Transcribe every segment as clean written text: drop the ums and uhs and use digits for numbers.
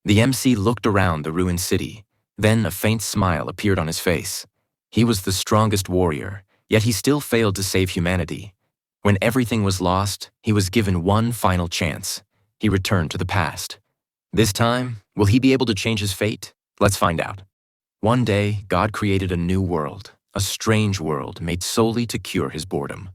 The MC looked around the ruined city. Then a faint smile appeared on his face. He was the strongest warrior, yet he still failed to save humanity. When everything was lost, he was given one final chance. He returned to the past. This time, will he be able to change his fate? Let's find out. One day, God created a new world, a strange world made solely to cure his boredom.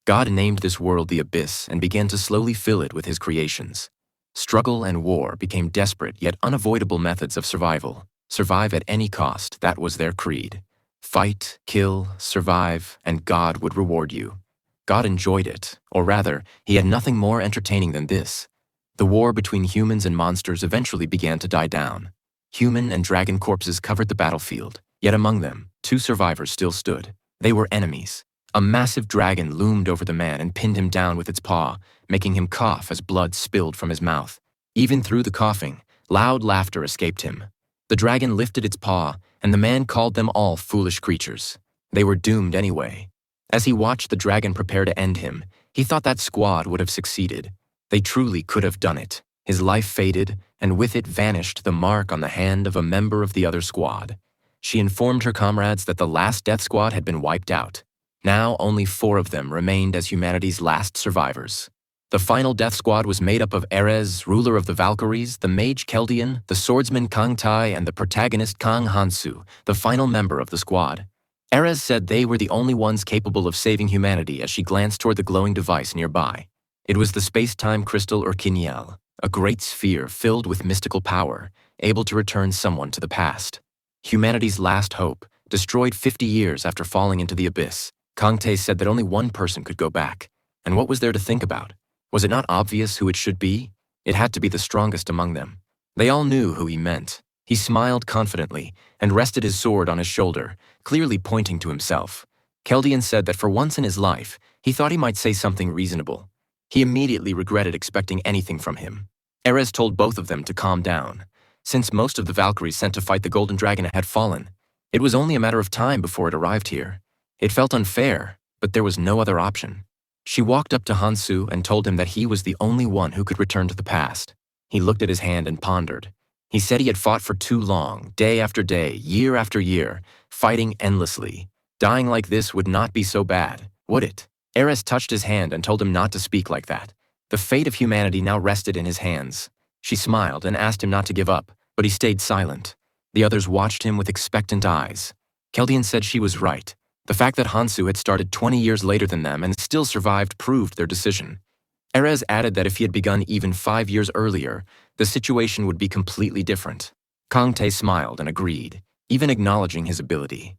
God named this world the Abyss and began to slowly fill it with his creations. Struggle and war became desperate yet unavoidable methods of survival. Survive at any cost, that was their creed. Fight, kill, survive, and God would reward you. God enjoyed it, or rather, he had nothing more entertaining than this. The war between humans and monsters eventually began to die down. Human and dragon corpses covered the battlefield, yet among them, 2 survivors still stood. They were enemies. A massive dragon loomed over the man and pinned him down with its paw, making him cough as blood spilled from his mouth. Even through the coughing, loud laughter escaped him. The dragon lifted its paw, and the man called them all foolish creatures. They were doomed anyway. As he watched the dragon prepare to end him, he thought that squad would have succeeded. They truly could have done it. His life faded, and with it vanished the mark on the hand of a member of the other squad. She informed her comrades that the last death squad had been wiped out. Now only 4 of them remained as humanity's last survivors. The final death squad was made up of Erez, ruler of the Valkyries, the mage Keldian, the swordsman Kang Tai, and the protagonist Kang Hansu, the final member of the squad. Erez said they were the only ones capable of saving humanity as she glanced toward the glowing device nearby. It was the space-time crystal Urkiniel, a great sphere filled with mystical power, able to return someone to the past. Humanity's last hope, destroyed 50 years after falling into the abyss. Kang Tai said that only one person could go back. And what was there to think about? Was it not obvious who it should be? It had to be the strongest among them. They all knew who he meant. He smiled confidently and rested his sword on his shoulder, clearly pointing to himself. Keldian said that for once in his life, he thought he might say something reasonable. He immediately regretted expecting anything from him. Erez told both of them to calm down. Since most of the Valkyries sent to fight the Golden Dragon had fallen, it was only a matter of time before it arrived here. It felt unfair, but there was no other option. She walked up to Hansu and told him that he was the only one who could return to the past. He looked at his hand and pondered. He said he had fought for too long, day after day, year after year, fighting endlessly. Dying like this would not be so bad, would it? Erez touched his hand and told him not to speak like that. The fate of humanity now rested in his hands. She smiled and asked him not to give up, but he stayed silent. The others watched him with expectant eyes. Keldian said she was right. The fact that Hansu had started 20 years later than them and still survived proved their decision. Erez added that if he had begun even 5 years earlier, the situation would be completely different. Kang Tai smiled and agreed, even acknowledging his ability.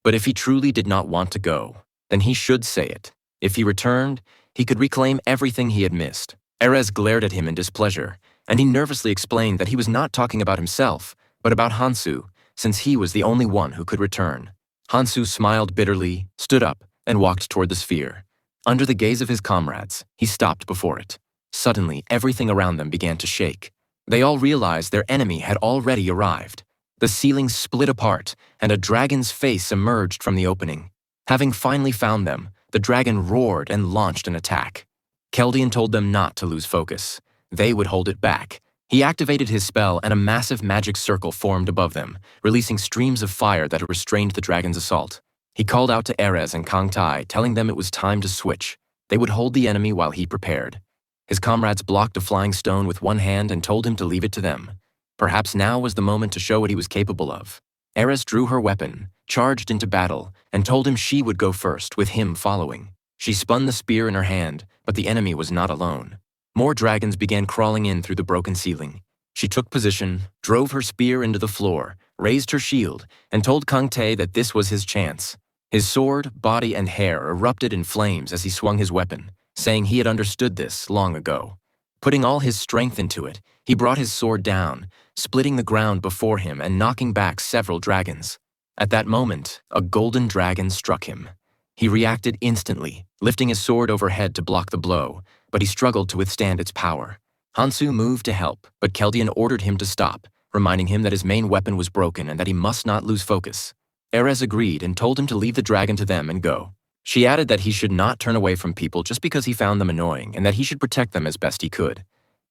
But if he truly did not want to go, then he should say it. If he returned, he could reclaim everything he had missed. Erez glared at him in displeasure, and he nervously explained that he was not talking about himself, but about Hansu, since he was the only one who could return. Hansu smiled bitterly, stood up, and walked toward the sphere. Under the gaze of his comrades, he stopped before it. Suddenly, everything around them began to shake. They all realized their enemy had already arrived. The ceiling split apart, and a dragon's face emerged from the opening. Having finally found them, the dragon roared and launched an attack. Keldian told them not to lose focus. They would hold it back. He activated his spell and a massive magic circle formed above them, releasing streams of fire that restrained the dragon's assault. He called out to Erez and Kang Tai, telling them it was time to switch. They would hold the enemy while he prepared. His comrades blocked a flying stone with one hand and told him to leave it to them. Perhaps now was the moment to show what he was capable of. Erez drew her weapon, charged into battle, and told him she would go first, with him following. She spun the spear in her hand, but the enemy was not alone. More dragons began crawling in through the broken ceiling. She took position, drove her spear into the floor, raised her shield, and told Kang Tai that this was his chance. His sword, body, and hair erupted in flames as he swung his weapon, saying he had understood this long ago. Putting all his strength into it, he brought his sword down, splitting the ground before him and knocking back several dragons. At that moment, a golden dragon struck him. He reacted instantly, lifting his sword overhead to block the blow, but he struggled to withstand its power. Hansu moved to help, but Keldian ordered him to stop, reminding him that his main weapon was broken and that he must not lose focus. Erez agreed and told him to leave the dragon to them and go. She added that he should not turn away from people just because he found them annoying and that he should protect them as best he could.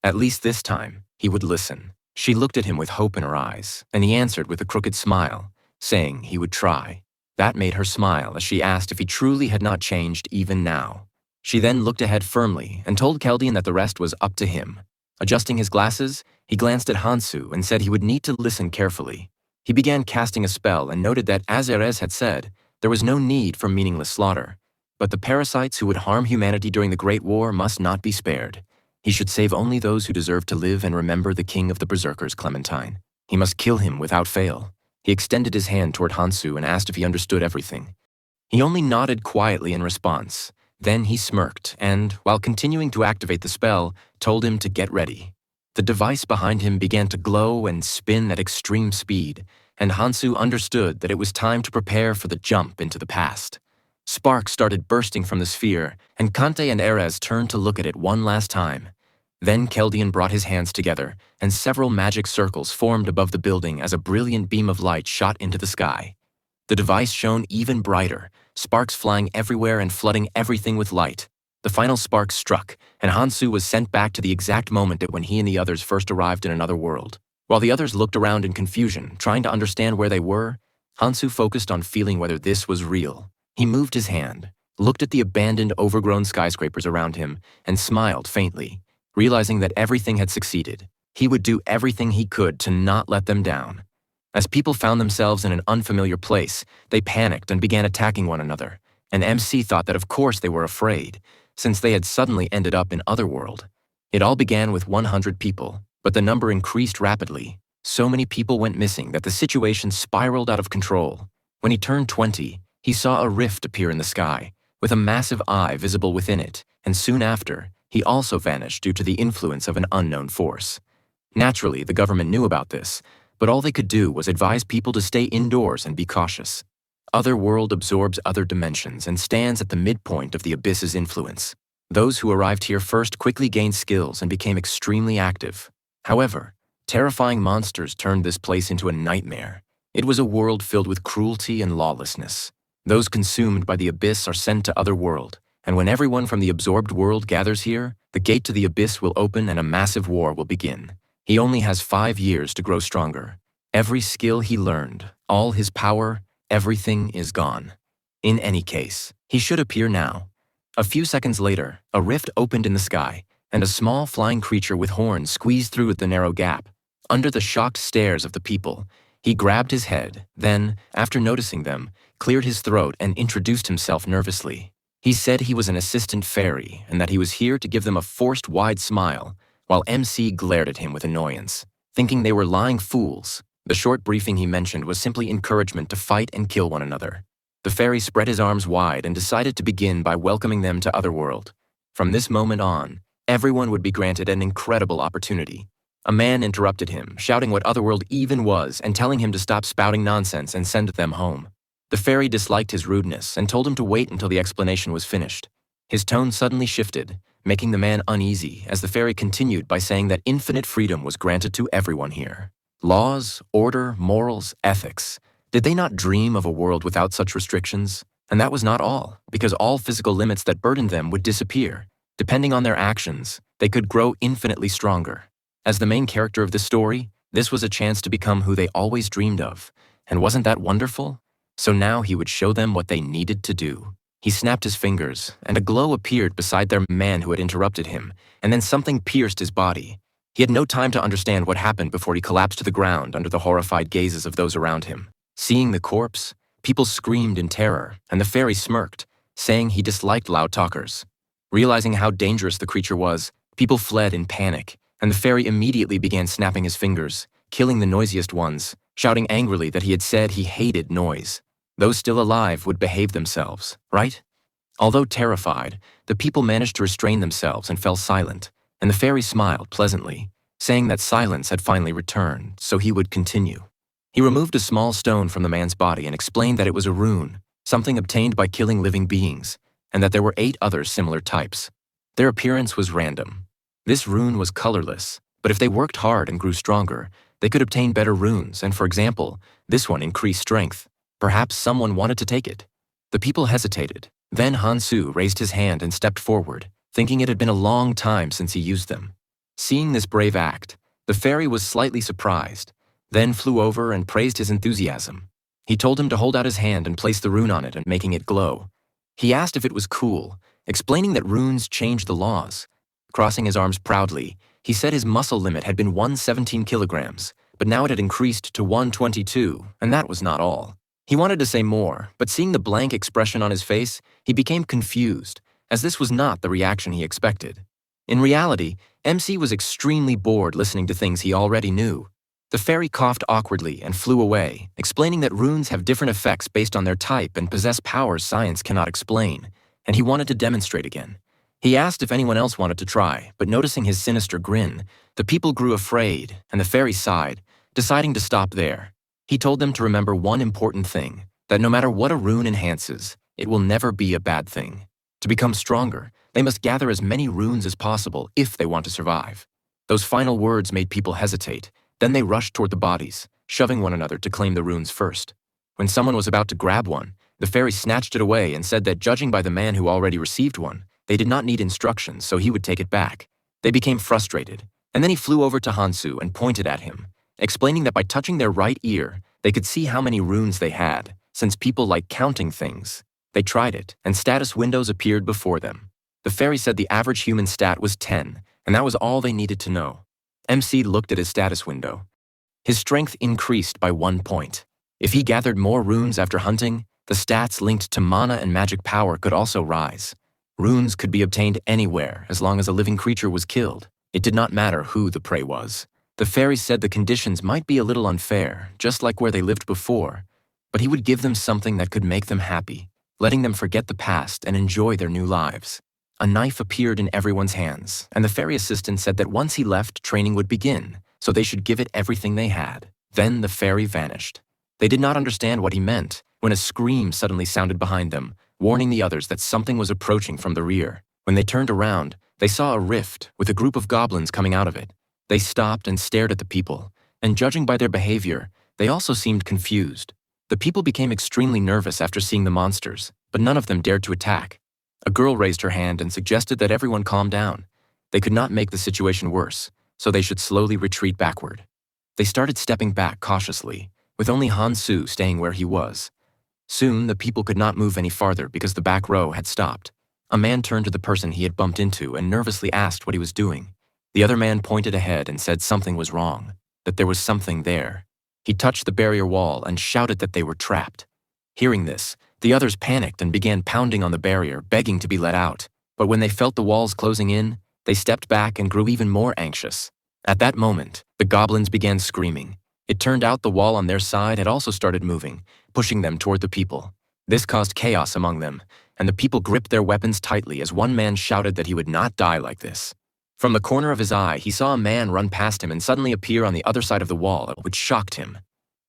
At least this time, he would listen. She looked at him with hope in her eyes, and he answered with a crooked smile, saying he would try. That made her smile as she asked if he truly had not changed even now. She then looked ahead firmly and told Keldian that the rest was up to him. Adjusting his glasses, he glanced at Hansu and said he would need to listen carefully. He began casting a spell and noted that, as Erez had said, there was no need for meaningless slaughter. But the parasites who would harm humanity during the Great War must not be spared. He should save only those who deserve to live and remember the king of the berserkers, Clementine. He must kill him without fail. He extended his hand toward Hansu and asked if he understood everything. He only nodded quietly in response. Then he smirked and, while continuing to activate the spell, told him to get ready. The device behind him began to glow and spin at extreme speed, and Hansu understood that it was time to prepare for the jump into the past. Sparks started bursting from the sphere, and Kante and Erez turned to look at it one last time. Then Keldian brought his hands together, and several magic circles formed above the building as a brilliant beam of light shot into the sky. The device shone even brighter, sparks flying everywhere and flooding everything with light. The final spark struck, and Hansu was sent back to the exact moment when he and the others first arrived in another world. While the others looked around in confusion, trying to understand where they were, Hansu focused on feeling whether this was real. He moved his hand, looked at the abandoned, overgrown skyscrapers around him, and smiled faintly, realizing that everything had succeeded. He would do everything he could to not let them down. As people found themselves in an unfamiliar place, they panicked and began attacking one another, and MC thought that of course they were afraid, since they had suddenly ended up in Otherworld. It all began with 100 people, but the number increased rapidly. So many people went missing that the situation spiraled out of control. When he turned 20, he saw a rift appear in the sky, with a massive eye visible within it, and soon after, he also vanished due to the influence of an unknown force. Naturally, the government knew about this, but all they could do was advise people to stay indoors and be cautious. Otherworld absorbs other dimensions and stands at the midpoint of the abyss's influence. Those who arrived here first quickly gained skills and became extremely active. However, terrifying monsters turned this place into a nightmare. It was a world filled with cruelty and lawlessness. Those consumed by the abyss are sent to Otherworld, and when everyone from the absorbed world gathers here, the gate to the abyss will open and a massive war will begin. He only has 5 years to grow stronger. Every skill he learned, all his power, everything is gone. In any case, he should appear now. A few seconds later, a rift opened in the sky, and a small flying creature with horns squeezed through the narrow gap. Under the shocked stares of the people, he grabbed his head, then, after noticing them, cleared his throat and introduced himself nervously. He said he was an assistant fairy and that he was here to give them a forced wide smile, while MC glared at him with annoyance, thinking they were lying fools. The short briefing he mentioned was simply encouragement to fight and kill one another. The fairy spread his arms wide and decided to begin by welcoming them to Otherworld. From this moment on, everyone would be granted an incredible opportunity. A man interrupted him, shouting what Otherworld even was and telling him to stop spouting nonsense and send them home. The fairy disliked his rudeness and told him to wait until the explanation was finished. His tone suddenly shifted, making the man uneasy as the fairy continued by saying that infinite freedom was granted to everyone here. Laws, order, morals, ethics. Did they not dream of a world without such restrictions? And that was not all, because all physical limits that burdened them would disappear. Depending on their actions, they could grow infinitely stronger. As the main character of this story, this was a chance to become who they always dreamed of. And wasn't that wonderful? So now he would show them what they needed to do. He snapped his fingers, and a glow appeared beside their man who had interrupted him, and then something pierced his body. He had no time to understand what happened before he collapsed to the ground under the horrified gazes of those around him. Seeing the corpse, people screamed in terror, and the fairy smirked, saying he disliked loud talkers. Realizing how dangerous the creature was, people fled in panic, and the fairy immediately began snapping his fingers, killing the noisiest ones, shouting angrily that he had said he hated noise. Those still alive would behave themselves, right? Although terrified, the people managed to restrain themselves and fell silent, and the fairy smiled pleasantly, saying that silence had finally returned, so he would continue. He removed a small stone from the man's body and explained that it was a rune, something obtained by killing living beings, and that there were 8 other similar types. Their appearance was random. This rune was colorless, but if they worked hard and grew stronger, they could obtain better runes, and for example, this one increased strength. Perhaps someone wanted to take it. The people hesitated. Then Hansu raised his hand and stepped forward, thinking it had been a long time since he used them. Seeing this brave act, The fairy was slightly surprised, then flew over and praised his enthusiasm. He told him to hold out his hand and place the rune on it and making it glow. He asked if it was cool, explaining that runes change the laws. Crossing his arms proudly, he said his muscle limit had been 117 kilograms, but now it had increased to 122, and that was not all. He wanted to say more, but seeing the blank expression on his face, he became confused, as this was not the reaction he expected. In reality, MC was extremely bored listening to things he already knew. The fairy coughed awkwardly and flew away, explaining that runes have different effects based on their type and possess powers science cannot explain, and he wanted to demonstrate again. He asked if anyone else wanted to try, but noticing his sinister grin, the people grew afraid, and the fairy sighed, deciding to stop there. He told them to remember one important thing, that no matter what a rune enhances, it will never be a bad thing. To become stronger, they must gather as many runes as possible if they want to survive. Those final words made people hesitate. Then they rushed toward the bodies, shoving one another to claim the runes first. When someone was about to grab one, the fairy snatched it away and said that judging by the man who already received one, they did not need instructions, so he would take it back. They became frustrated, and then he flew over to Hansu and pointed at him, explaining that by touching their right ear, they could see how many runes they had, since people like counting things. They tried it, and status windows appeared before them. The fairy said the average human stat was 10, and that was all they needed to know. MC looked at his status window. His strength increased by 1 point. If he gathered more runes after hunting, the stats linked to mana and magic power could also rise. Runes could be obtained anywhere as long as a living creature was killed. It did not matter who the prey was. The fairy said the conditions might be a little unfair, just like where they lived before, but he would give them something that could make them happy, letting them forget the past and enjoy their new lives. A knife appeared in everyone's hands, and the fairy assistant said that once he left, training would begin, so they should give it everything they had. Then the fairy vanished. They did not understand what he meant when a scream suddenly sounded behind them, warning the others that something was approaching from the rear. When they turned around, they saw a rift with a group of goblins coming out of it. They stopped and stared at the people, and judging by their behavior, they also seemed confused. The people became extremely nervous after seeing the monsters, but none of them dared to attack. A girl raised her hand and suggested that everyone calm down. They could not make the situation worse, so they should slowly retreat backward. They started stepping back cautiously, with only Hansu staying where he was. Soon, the people could not move any farther because the back row had stopped. A man turned to the person he had bumped into and nervously asked what he was doing. The other man pointed ahead and said something was wrong, that there was something there. He touched the barrier wall and shouted that they were trapped. Hearing this, the others panicked and began pounding on the barrier, begging to be let out. But when they felt the walls closing in, they stepped back and grew even more anxious. At that moment, the goblins began screaming. It turned out the wall on their side had also started moving, pushing them toward the people. This caused chaos among them, and the people gripped their weapons tightly as one man shouted that he would not die like this. From the corner of his eye, he saw a man run past him and suddenly appear on the other side of the wall, which shocked him.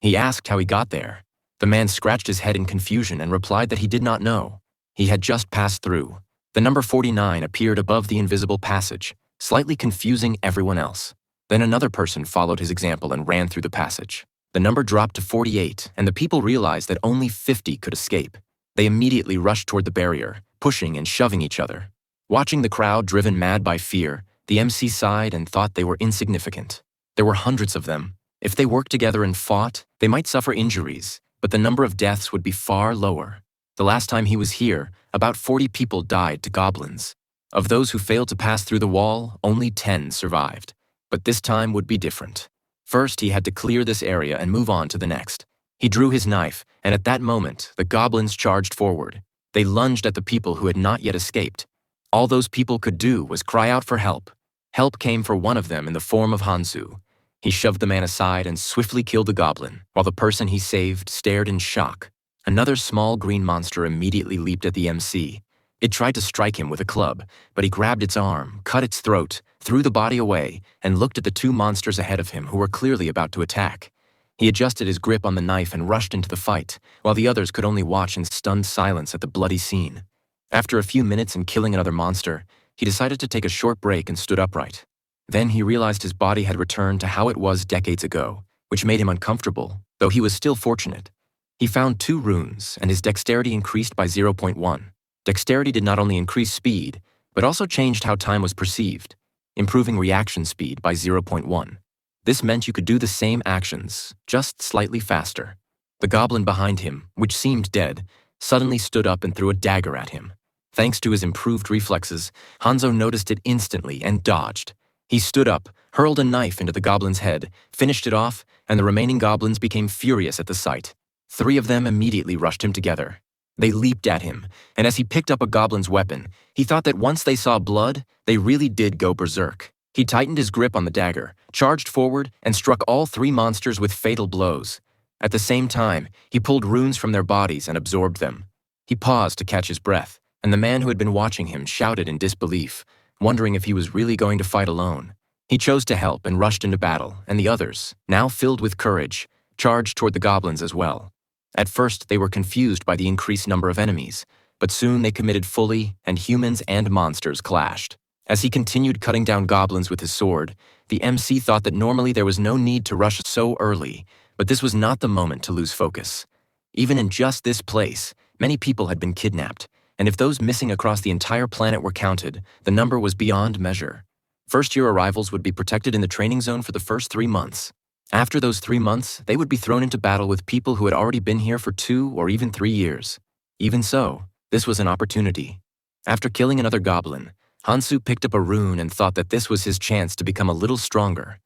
He asked how he got there. The man scratched his head in confusion and replied that he did not know. He had just passed through. The number 49 appeared above the invisible passage, slightly confusing everyone else. Then another person followed his example and ran through the passage. The number dropped to 48, and the people realized that only 50 could escape. They immediately rushed toward the barrier, pushing and shoving each other. Watching the crowd driven mad by fear, the MC sighed and thought they were insignificant. There were hundreds of them. If they worked together and fought, they might suffer injuries, but the number of deaths would be far lower. The last time he was here, about 40 people died to goblins. Of those who failed to pass through the wall, only 10 survived. But this time would be different. First, he had to clear this area and move on to the next. He drew his knife, and at that moment, the goblins charged forward. They lunged at the people who had not yet escaped. All those people could do was cry out for help. Help came for one of them in the form of Hansu. He shoved the man aside and swiftly killed the goblin, while the person he saved stared in shock. Another small green monster immediately leaped at the MC. It tried to strike him with a club, but he grabbed its arm, cut its throat, threw the body away, and looked at the two monsters ahead of him who were clearly about to attack. He adjusted his grip on the knife and rushed into the fight, while the others could only watch in stunned silence at the bloody scene. After a few minutes and killing another monster, he decided to take a short break and stood upright. Then he realized his body had returned to how it was decades ago, which made him uncomfortable, though he was still fortunate. He found 2 runes, and his dexterity increased by 0.1. Dexterity did not only increase speed, but also changed how time was perceived, improving reaction speed by 0.1. This meant you could do the same actions, just slightly faster. The goblin behind him, which seemed dead, suddenly stood up and threw a dagger at him. Thanks to his improved reflexes, Hanzo noticed it instantly and dodged. He stood up, hurled a knife into the goblin's head, finished it off, and the remaining goblins became furious at the sight. 3 of them immediately rushed him together. They leaped at him, and as he picked up a goblin's weapon, he thought that once they saw blood, they really did go berserk. He tightened his grip on the dagger, charged forward, and struck all 3 monsters with fatal blows. At the same time, he pulled runes from their bodies and absorbed them. He paused to catch his breath, and the man who had been watching him shouted in disbelief, wondering if he was really going to fight alone. He chose to help and rushed into battle, and the others, now filled with courage, charged toward the goblins as well. At first, they were confused by the increased number of enemies, but soon they committed fully, and humans and monsters clashed. As he continued cutting down goblins with his sword, the MC thought that normally there was no need to rush so early, but this was not the moment to lose focus. Even in just this place, many people had been kidnapped, and if those missing across the entire planet were counted, the number was beyond measure. First-year arrivals would be protected in the training zone for the first 3 months. After those 3 months, they would be thrown into battle with people who had already been here for 2 or even 3 years. Even so, this was an opportunity. After killing another goblin, Hansu picked up a rune and thought that this was his chance to become a little stronger.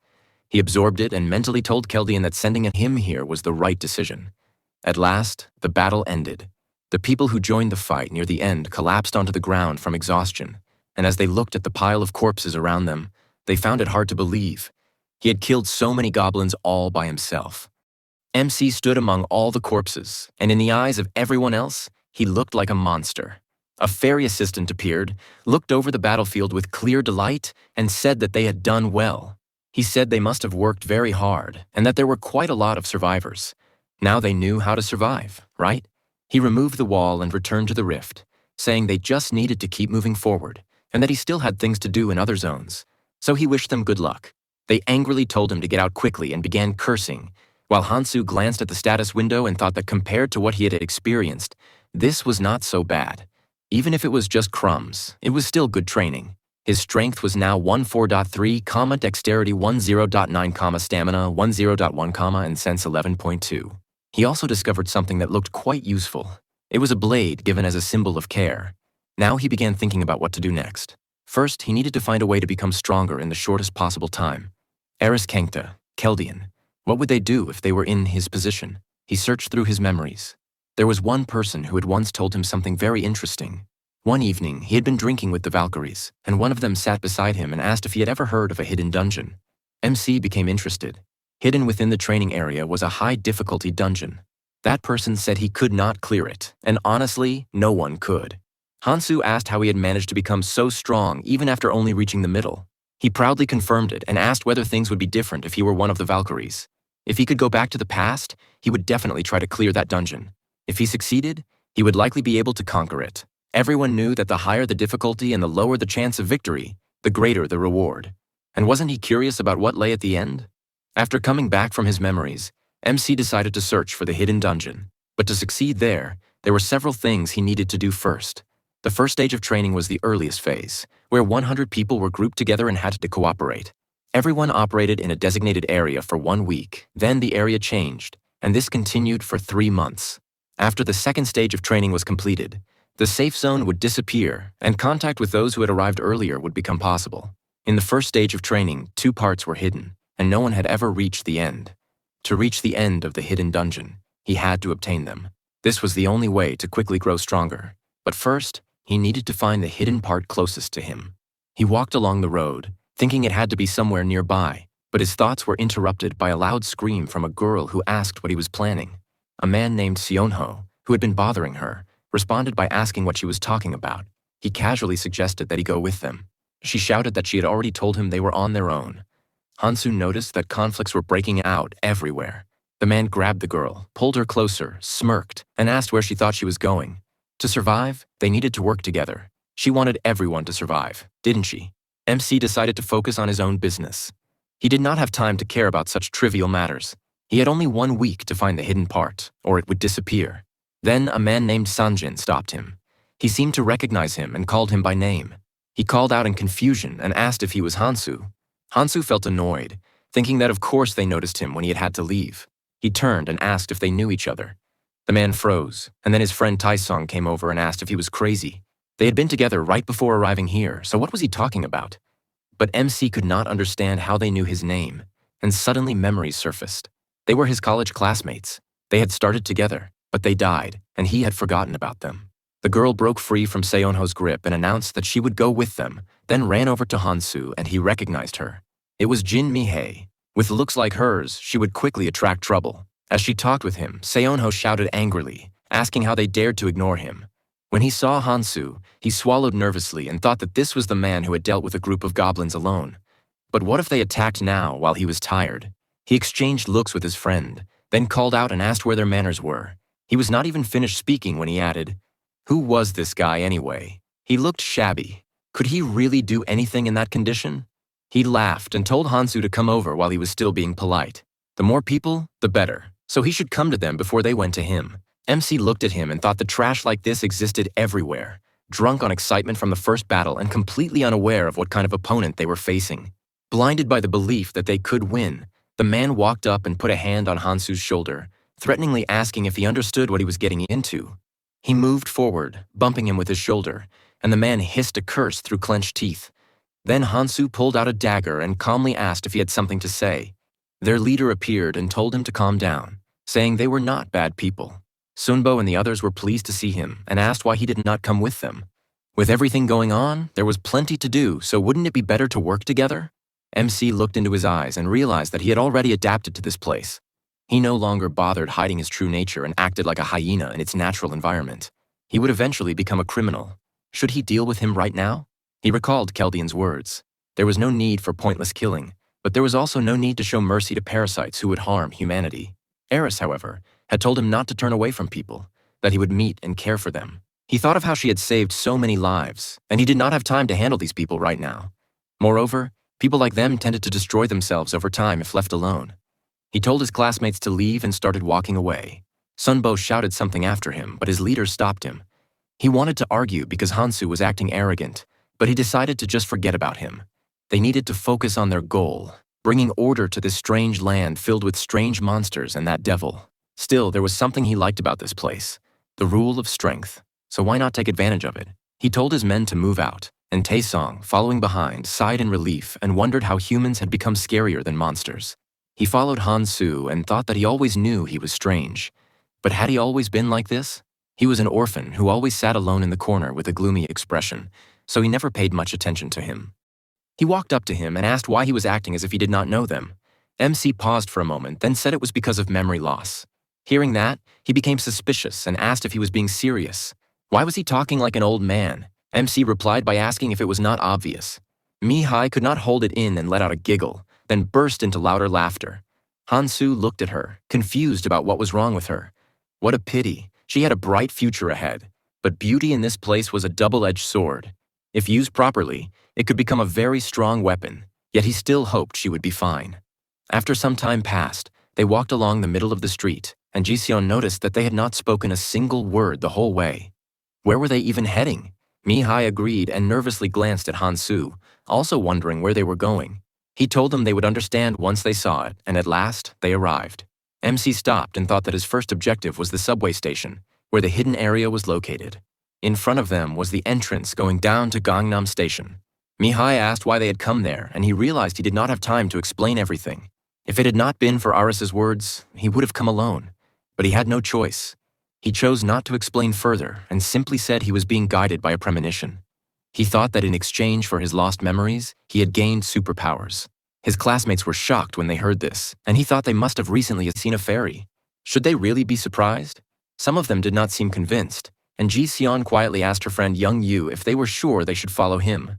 He absorbed it and mentally told Keldian that sending him here was the right decision. At last, the battle ended. The people who joined the fight near the end collapsed onto the ground from exhaustion, and as they looked at the pile of corpses around them, they found it hard to believe. He had killed so many goblins all by himself. MC stood among all the corpses, and in the eyes of everyone else, he looked like a monster. A fairy assistant appeared, looked over the battlefield with clear delight, and said that they had done well. He said they must have worked very hard, and that there were quite a lot of survivors. Now they knew how to survive, right? He removed the wall and returned to the rift, saying they just needed to keep moving forward, and that he still had things to do in other zones. So he wished them good luck. They angrily told him to get out quickly and began cursing, while Hansu glanced at the status window and thought that compared to what he had experienced, this was not so bad. Even if it was just crumbs, it was still good training. His strength was now 14.3, dexterity 10.9, stamina 10.1, and sense 11.2. He also discovered something that looked quite useful. It was a blade given as a symbol of care. Now he began thinking about what to do next. First, he needed to find a way to become stronger in the shortest possible time. Eris Kenkta, Keldian. What would they do if they were in his position? He searched through his memories. There was one person who had once told him something very interesting. One evening, he had been drinking with the Valkyries, and one of them sat beside him and asked if he had ever heard of a hidden dungeon. MC became interested. Hidden within the training area was a high-difficulty dungeon. That person said he could not clear it, and honestly, no one could. Hansu asked how he had managed to become so strong even after only reaching the middle. He proudly confirmed it and asked whether things would be different if he were one of the Valkyries. If he could go back to the past, he would definitely try to clear that dungeon. If he succeeded, he would likely be able to conquer it. Everyone knew that the higher the difficulty and the lower the chance of victory, the greater the reward. And wasn't he curious about what lay at the end? After coming back from his memories, MC decided to search for the hidden dungeon. But to succeed there were several things he needed to do first. The first stage of training was the earliest phase, where 100 people were grouped together and had to cooperate. Everyone operated in a designated area for 1 week, then the area changed, and this continued for 3 months. After the second stage of training was completed, the safe zone would disappear, and contact with those who had arrived earlier would become possible. In the first stage of training, 2 parts were hidden, and no one had ever reached the end. To reach the end of the hidden dungeon, he had to obtain them. This was the only way to quickly grow stronger. But first, he needed to find the hidden part closest to him. He walked along the road, thinking it had to be somewhere nearby, but his thoughts were interrupted by a loud scream from a girl who asked what he was planning. A man named Seonho, who had been bothering her, responded by asking what she was talking about. He casually suggested that he go with them. She shouted that she had already told him they were on their own. Hansu noticed that conflicts were breaking out everywhere. The man grabbed the girl, pulled her closer, smirked, and asked where she thought she was going. To survive, they needed to work together. She wanted everyone to survive, didn't she? MC decided to focus on his own business. He did not have time to care about such trivial matters. He had only 1 week to find the hidden part, or it would disappear. Then a man named Sanjin stopped him. He seemed to recognize him and called him by name. He called out in confusion and asked if he was Hansu. Hansu felt annoyed, thinking that of course they noticed him when he had to leave. He turned and asked if they knew each other. The man froze, and then his friend Ta-ong came over and asked if he was crazy. They had been together right before arriving here, so what was he talking about? But MC could not understand how they knew his name, and suddenly memories surfaced. They were his college classmates. They had started together, but they died, and he had forgotten about them. The girl broke free from Seonho's grip and announced that she would go with them, then ran over to Hansu, and he recognized her. It was Jin Mi-hye. With looks like hers, she would quickly attract trouble. As she talked with him, Seonho shouted angrily, asking how they dared to ignore him. When he saw Hansu, he swallowed nervously and thought that this was the man who had dealt with a group of goblins alone. But what if they attacked now while he was tired? He exchanged looks with his friend, then called out and asked where their manners were. He was not even finished speaking when he added, "Who was this guy anyway? He looked shabby. Could he really do anything in that condition?" He laughed and told Hansu to come over while he was still being polite. The more people, the better, so he should come to them before they went to him. MC looked at him and thought that trash like this existed everywhere, drunk on excitement from the first battle and completely unaware of what kind of opponent they were facing. Blinded by the belief that they could win, the man walked up and put a hand on Hansu's shoulder, threateningly asking if he understood what he was getting into. He moved forward, bumping him with his shoulder, and the man hissed a curse through clenched teeth. Then Hansu pulled out a dagger and calmly asked if he had something to say. Their leader appeared and told him to calm down, saying they were not bad people. Sunbo and the others were pleased to see him and asked why he did not come with them. With everything going on, there was plenty to do, so wouldn't it be better to work together? MC looked into his eyes and realized that he had already adapted to this place. He no longer bothered hiding his true nature and acted like a hyena in its natural environment. He would eventually become a criminal. Should he deal with him right now? He recalled Keldian's words. There was no need for pointless killing, but there was also no need to show mercy to parasites who would harm humanity. Eris, however, had told him not to turn away from people, that he would meet and care for them. He thought of how she had saved so many lives, and he did not have time to handle these people right now. Moreover, people like them tended to destroy themselves over time if left alone. He told his classmates to leave and started walking away. Sunbo shouted something after him, but his leader stopped him. He wanted to argue because Hansu was acting arrogant, but he decided to just forget about him. They needed to focus on their goal, bringing order to this strange land filled with strange monsters and that devil. Still, there was something he liked about this place, the rule of strength, so why not take advantage of it? He told his men to move out, and Ta-ong, following behind, sighed in relief and wondered how humans had become scarier than monsters. He followed Hansu and thought that he always knew he was strange. But had he always been like this? He was an orphan who always sat alone in the corner with a gloomy expression, so he never paid much attention to him. He walked up to him and asked why he was acting as if he did not know them. MC paused for a moment, then said it was because of memory loss. Hearing that, he became suspicious and asked if he was being serious. Why was he talking like an old man? MC replied by asking if it was not obvious. Mi-hye could not hold it in and let out a giggle, then burst into louder laughter. Hansu looked at her, confused about what was wrong with her. What a pity. She had a bright future ahead, but beauty in this place was a double-edged sword. If used properly, it could become a very strong weapon, yet he still hoped she would be fine. After some time passed, they walked along the middle of the street, and Ji-seon noticed that they had not spoken a single word the whole way. Where were they even heading? Mi-hye agreed and nervously glanced at Hansu, also wondering where they were going. He told them they would understand once they saw it, and at last, they arrived. MC stopped and thought that his first objective was the subway station, where the hidden area was located. In front of them was the entrance going down to Gangnam Station. Mi-hye asked why they had come there, and he realized he did not have time to explain everything. If it had not been for Aris's words, he would have come alone. But he had no choice. He chose not to explain further and simply said he was being guided by a premonition. He thought that in exchange for his lost memories, he had gained superpowers. His classmates were shocked when they heard this, and he thought they must have recently seen a fairy. Should they really be surprised? Some of them did not seem convinced, and Ji-seon quietly asked her friend Young Yu if they were sure they should follow him.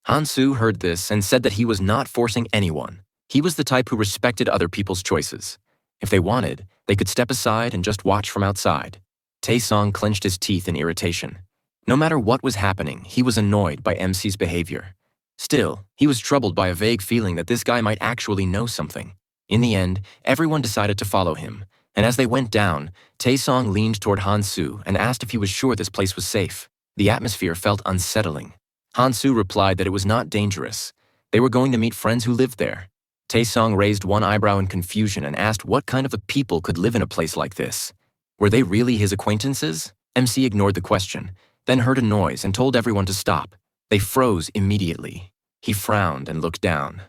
Hansu heard this and said that he was not forcing anyone. He was the type who respected other people's choices. If they wanted, they could step aside and just watch from outside. Ta-ong clenched his teeth in irritation. No matter what was happening, he was annoyed by MC's behavior. Still, he was troubled by a vague feeling that this guy might actually know something. In the end, everyone decided to follow him, and as they went down, Ta-ong leaned toward Hansu and asked if he was sure this place was safe. The atmosphere felt unsettling. Hansu replied that it was not dangerous. They were going to meet friends who lived there. Ta-ong raised one eyebrow in confusion and asked what kind of a people could live in a place like this. Were they really his acquaintances? MC ignored the question, then heard a noise and told everyone to stop. They froze immediately. He frowned and looked down.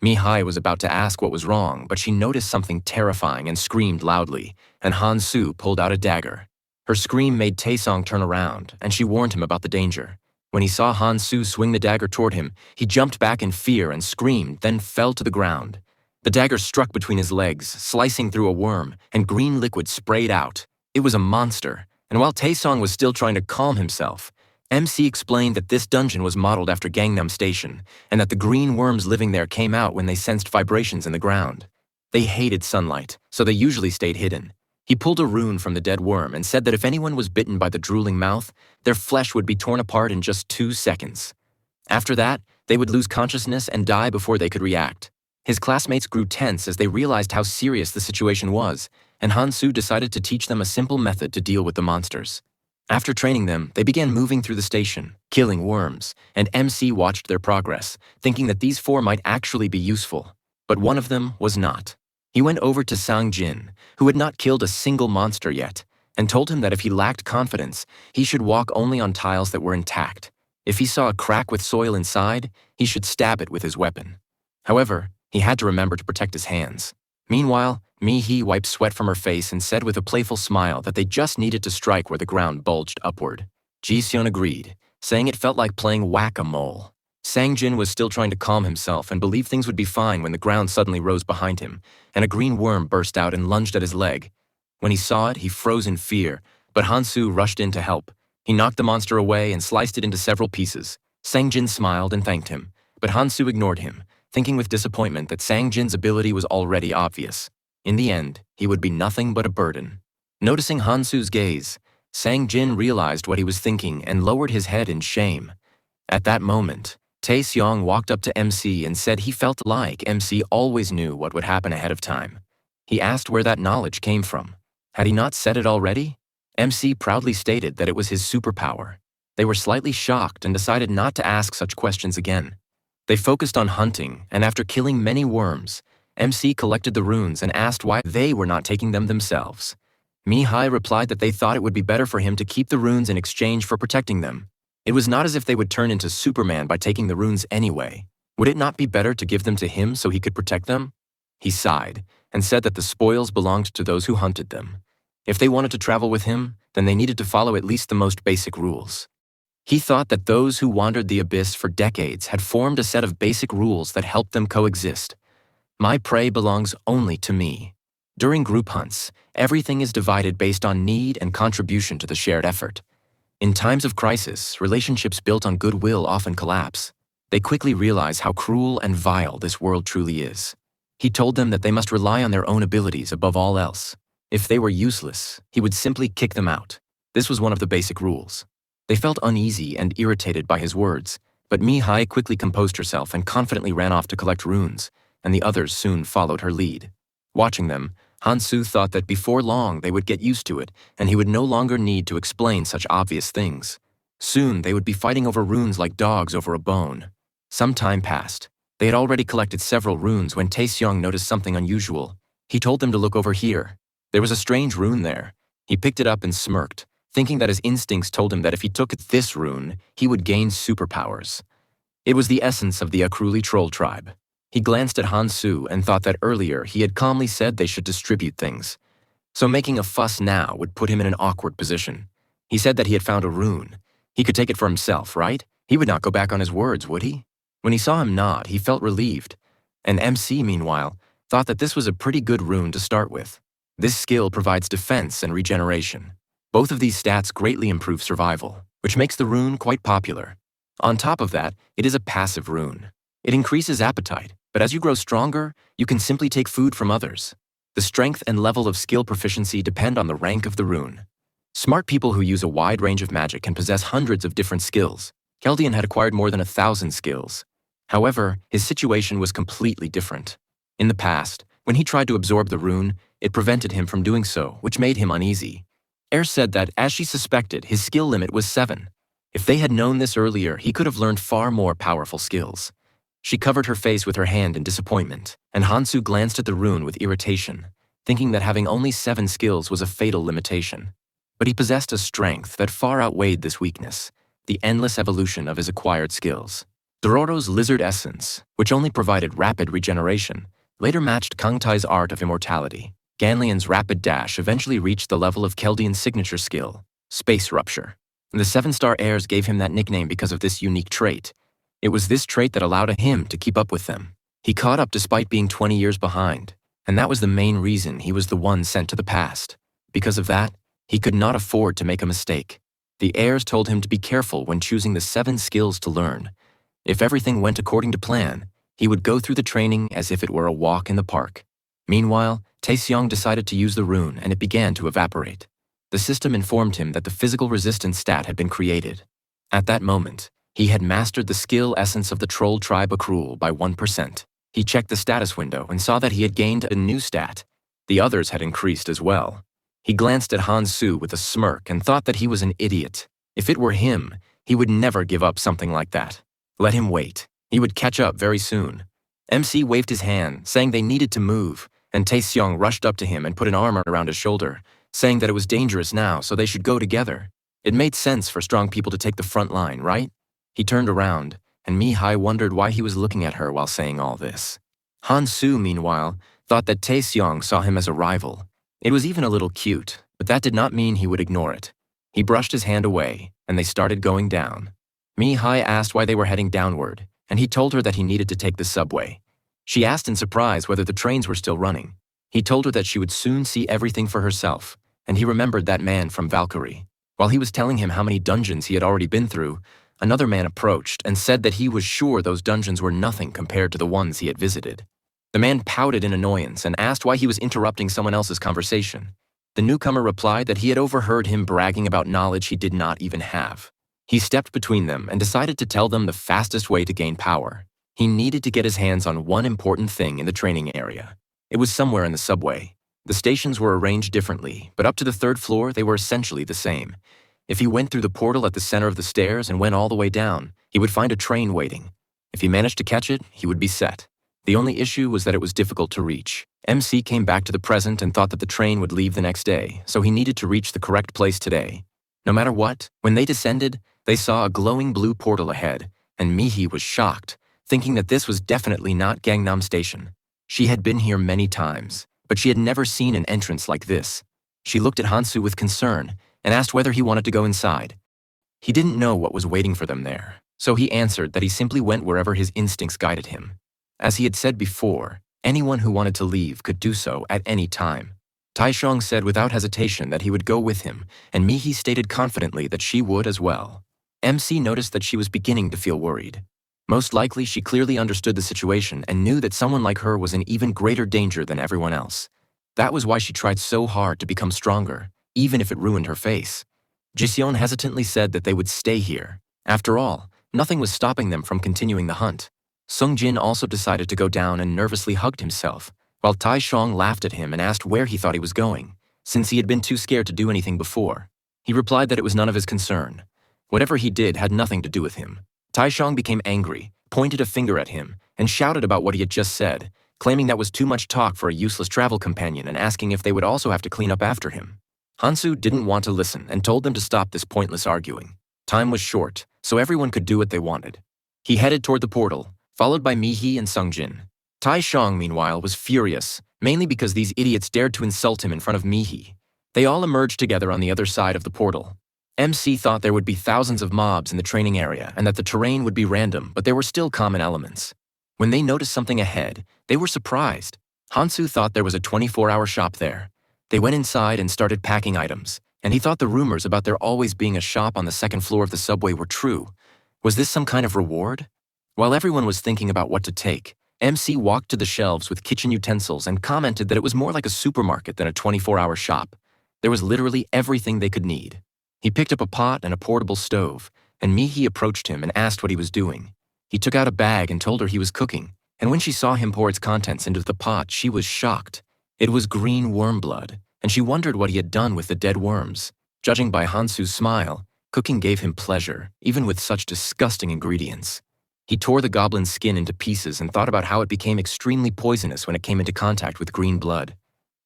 Mi-hai was about to ask what was wrong, but she noticed something terrifying and screamed loudly, and Han-su pulled out a dagger. Her scream made Ta-ong turn around, and she warned him about the danger. When he saw Han-su swing the dagger toward him, he jumped back in fear and screamed, then fell to the ground. The dagger struck between his legs, slicing through a worm, and green liquid sprayed out. It was a monster, and while Ta-ong was still trying to calm himself, MC explained that this dungeon was modeled after Gangnam Station, and that the green worms living there came out when they sensed vibrations in the ground. They hated sunlight, so they usually stayed hidden. He pulled a rune from the dead worm and said that if anyone was bitten by the drooling mouth, their flesh would be torn apart in just 2 seconds. After that, they would lose consciousness and die before they could react. His classmates grew tense as they realized how serious the situation was, and Han-su decided to teach them a simple method to deal with the monsters. After training them, they began moving through the station, killing worms, and MC watched their progress, thinking that these 4 might actually be useful. But one of them was not. He went over to Sanjin, who had not killed a single monster yet, and told him that if he lacked confidence, he should walk only on tiles that were intact. If he saw a crack with soil inside, he should stab it with his weapon. However, he had to remember to protect his hands. Meanwhile, Mi-hee wiped sweat from her face and said with a playful smile that they just needed to strike where the ground bulged upward. Ji-seon agreed, saying it felt like playing whack-a-mole. Sanjin was still trying to calm himself and believed things would be fine when the ground suddenly rose behind him, and a green worm burst out and lunged at his leg. When he saw it, he froze in fear, but Han-su rushed in to help. He knocked the monster away and sliced it into several pieces. Sanjin smiled and thanked him, but Han-su ignored him, thinking with disappointment that Sanjin's ability was already obvious. In the end, he would be nothing but a burden. Noticing Han-su's gaze, Sanjin realized what he was thinking and lowered his head in shame. At that moment, Ta-ong walked up to MC and said he felt like MC always knew what would happen ahead of time. He asked where that knowledge came from. Had he not said it already? MC proudly stated that it was his superpower. They were slightly shocked and decided not to ask such questions again. They focused on hunting, and after killing many worms, MC collected the runes and asked why they were not taking them themselves. Mi-hai replied that they thought it would be better for him to keep the runes in exchange for protecting them. It was not as if they would turn into Superman by taking the runes anyway. Would it not be better to give them to him so he could protect them? He sighed and said that the spoils belonged to those who hunted them. If they wanted to travel with him, then they needed to follow at least the most basic rules. He thought that those who wandered the abyss for decades had formed a set of basic rules that helped them coexist. My prey belongs only to me. During group hunts, everything is divided based on need and contribution to the shared effort. In times of crisis, relationships built on goodwill often collapse. They quickly realize how cruel and vile this world truly is. He told them that they must rely on their own abilities above all else. If they were useless, he would simply kick them out. This was one of the basic rules. They felt uneasy and irritated by his words, but Mi-hai quickly composed herself and confidently ran off to collect runes, and the others soon followed her lead. Watching them, Han-su thought that before long they would get used to it, and he would no longer need to explain such obvious things. Soon they would be fighting over runes like dogs over a bone. Some time passed. They had already collected several runes when Ta-ong noticed something unusual. He told them to look over here. There was a strange rune there. He picked it up and smirked, thinking that his instincts told him that if he took this rune, he would gain superpowers. It was the essence of the Akruli troll tribe. He glanced at Han-su and thought that earlier he had calmly said they should distribute things. So making a fuss now would put him in an awkward position. He said that he had found a rune. He could take it for himself, right? He would not go back on his words, would he? When he saw him nod, he felt relieved. And MC, meanwhile, thought that this was a pretty good rune to start with. This skill provides defense and regeneration. Both of these stats greatly improve survival, which makes the rune quite popular. On top of that, it is a passive rune. It increases appetite, but as you grow stronger, you can simply take food from others. The strength and level of skill proficiency depend on the rank of the rune. Smart people who use a wide range of magic can possess hundreds of different skills. Keldian had acquired more than 1,000 skills. However, his situation was completely different. In the past, when he tried to absorb the rune, it prevented him from doing so, which made him uneasy. Air said that, as she suspected, his skill limit was 7. If they had known this earlier, he could have learned far more powerful skills. She covered her face with her hand in disappointment, and Hansu glanced at the rune with irritation, thinking that having only 7 skills was a fatal limitation. But he possessed a strength that far outweighed this weakness, the endless evolution of his acquired skills. Dororo's lizard essence, which only provided rapid regeneration, later matched Kangtai's art of immortality. Ganlian's rapid dash eventually reached the level of Keldian's signature skill, Space Rupture. The 7-star heirs gave him that nickname because of this unique trait. It was this trait that allowed him to keep up with them. He caught up despite being 20 years behind, and that was the main reason he was the one sent to the past. Because of that, he could not afford to make a mistake. The heirs told him to be careful when choosing the 7 skills to learn. If everything went according to plan, he would go through the training as if it were a walk in the park. Meanwhile, Ta-ong decided to use the rune and it began to evaporate. The system informed him that the physical resistance stat had been created. At that moment, he had mastered the skill essence of the troll tribe accrual by 1%. He checked the status window and saw that he had gained a new stat. The others had increased as well. He glanced at Hansu with a smirk and thought that he was an idiot. If it were him, he would never give up something like that. Let him wait. He would catch up very soon. MC waved his hand, saying they needed to move, and Ta-ong rushed up to him and put an arm around his shoulder, saying that it was dangerous now, so they should go together. It made sense for strong people to take the front line, right? He turned around, and Mi-hai wondered why he was looking at her while saying all this. Hansu, meanwhile, thought that Ta-ong saw him as a rival. It was even a little cute, but that did not mean he would ignore it. He brushed his hand away, and they started going down. Mi-hai asked why they were heading downward, and he told her that he needed to take the subway. She asked in surprise whether the trains were still running. He told her that she would soon see everything for herself, and he remembered that man from Valkyrie. While he was telling him how many dungeons he had already been through, another man approached and said that he was sure those dungeons were nothing compared to the ones he had visited. The man pouted in annoyance and asked why he was interrupting someone else's conversation. The newcomer replied that he had overheard him bragging about knowledge he did not even have. He stepped between them and decided to tell them the fastest way to gain power. He needed to get his hands on one important thing in the training area. It was somewhere in the subway. The stations were arranged differently, but up to the 3rd floor they were essentially the same. If he went through the portal at the center of the stairs and went all the way down, he would find a train waiting. If he managed to catch it, he would be set. The only issue was that it was difficult to reach. MC came back to the present and thought that the train would leave the next day, so he needed to reach the correct place today. No matter what, when they descended, they saw a glowing blue portal ahead, and Mi-hai was shocked, thinking that this was definitely not Gangnam Station. She had been here many times, but she had never seen an entrance like this. She looked at Hansu with concern and asked whether he wanted to go inside. He didn't know what was waiting for them there, so he answered that he simply went wherever his instincts guided him. As he had said before, anyone who wanted to leave could do so at any time. Ta-ong said without hesitation that he would go with him, and Mi-hai stated confidently that she would as well. MC noticed that she was beginning to feel worried. Most likely, she clearly understood the situation and knew that someone like her was in even greater danger than everyone else. That was why she tried so hard to become stronger, even if it ruined her face. Jiseon hesitantly said that they would stay here. After all, nothing was stopping them from continuing the hunt. Sanjin also decided to go down and nervously hugged himself, while Ta-ong laughed at him and asked where he thought he was going, since he had been too scared to do anything before. He replied that it was none of his concern. Whatever he did had nothing to do with him. Ta-ong became angry, pointed a finger at him, and shouted about what he had just said, claiming that was too much talk for a useless travel companion and asking if they would also have to clean up after him. Hansu didn't want to listen and told them to stop this pointless arguing. Time was short, so everyone could do what they wanted. He headed toward the portal, followed by Mi-hai and Sanjin. Ta-ong, meanwhile, was furious, mainly because these idiots dared to insult him in front of Mi-hai. They all emerged together on the other side of the portal. MC thought there would be thousands of mobs in the training area and that the terrain would be random, but there were still common elements. When they noticed something ahead, they were surprised. Hansu thought there was a 24-hour shop there. They went inside and started packing items, and he thought the rumors about there always being a shop on the 2nd floor of the subway were true. Was this some kind of reward? While everyone was thinking about what to take, MC walked to the shelves with kitchen utensils and commented that it was more like a supermarket than a 24-hour shop. There was literally everything they could need. He picked up a pot and a portable stove, and Mi-hai approached him and asked what he was doing. He took out a bag and told her he was cooking, and when she saw him pour its contents into the pot, she was shocked. It was green worm blood, and she wondered what he had done with the dead worms. Judging by Hansu's smile, cooking gave him pleasure, even with such disgusting ingredients. He tore the goblin's skin into pieces and thought about how it became extremely poisonous when it came into contact with green blood.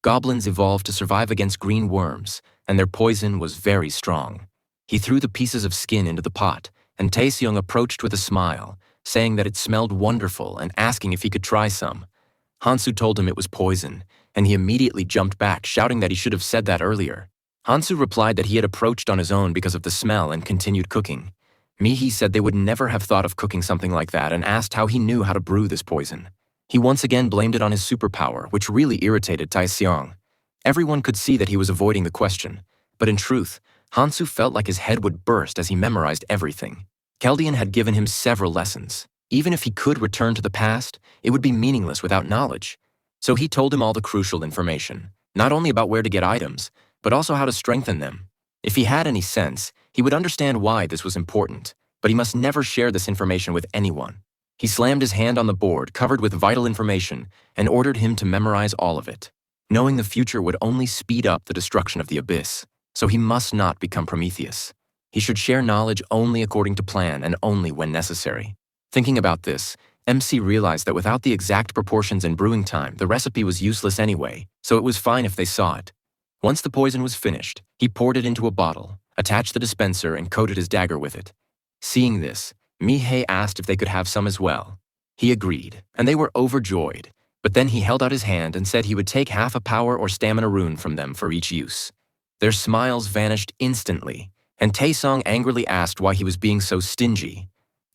Goblins evolved to survive against green worms, and their poison was very strong. He threw the pieces of skin into the pot, and Tae-seong approached with a smile, saying that it smelled wonderful and asking if he could try some. Hansu told him it was poison, and he immediately jumped back, shouting that he should have said that earlier. Hansu replied that he had approached on his own because of the smell and continued cooking. Mihi said they would never have thought of cooking something like that and asked how he knew how to brew this poison. He once again blamed it on his superpower, which really irritated Tae-seong. Everyone could see that he was avoiding the question, but in truth, Hansu felt like his head would burst as he memorized everything. Keldian had given him several lessons. Even if he could return to the past, it would be meaningless without knowledge. So he told him all the crucial information, not only about where to get items, but also how to strengthen them. If he had any sense, he would understand why this was important, but he must never share this information with anyone. He slammed his hand on the board covered with vital information and ordered him to memorize all of it. Knowing the future would only speed up the destruction of the abyss, so he must not become Prometheus. He should share knowledge only according to plan and only when necessary. Thinking about this, MC realized that without the exact proportions and brewing time, the recipe was useless anyway, so it was fine if they saw it. Once the poison was finished, he poured it into a bottle, attached the dispenser, and coated his dagger with it. Seeing this, Mihei asked if they could have some as well. He agreed, and they were overjoyed, but then he held out his hand and said he would take half a power or stamina rune from them for each use. Their smiles vanished instantly, and Tae-seong angrily asked why he was being so stingy.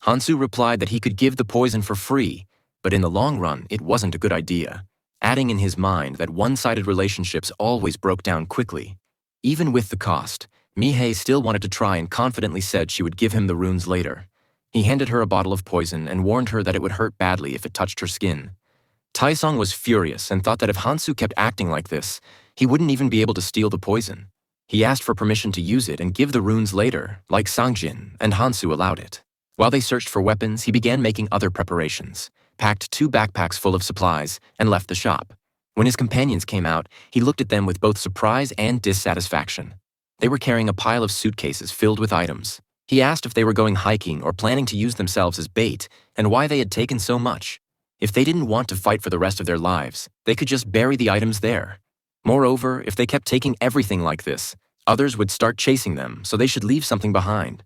Hansu replied that he could give the poison for free, but in the long run, it wasn't a good idea, adding in his mind that one-sided relationships always broke down quickly. Even with the cost, Mihei still wanted to try and confidently said she would give him the runes later. He handed her a bottle of poison and warned her that it would hurt badly if it touched her skin. Tae-seong was furious and thought that if Hansu kept acting like this, he wouldn't even be able to steal the poison. He asked for permission to use it and give the runes later, like Sanjin, and Hansu allowed it. While they searched for weapons, he began making other preparations, packed 2 backpacks full of supplies, and left the shop. When his companions came out, he looked at them with both surprise and dissatisfaction. They were carrying a pile of suitcases filled with items. He asked if they were going hiking or planning to use themselves as bait, and why they had taken so much. If they didn't want to fight for the rest of their lives, they could just bury the items there. Moreover, if they kept taking everything like this, others would start chasing them, so they should leave something behind.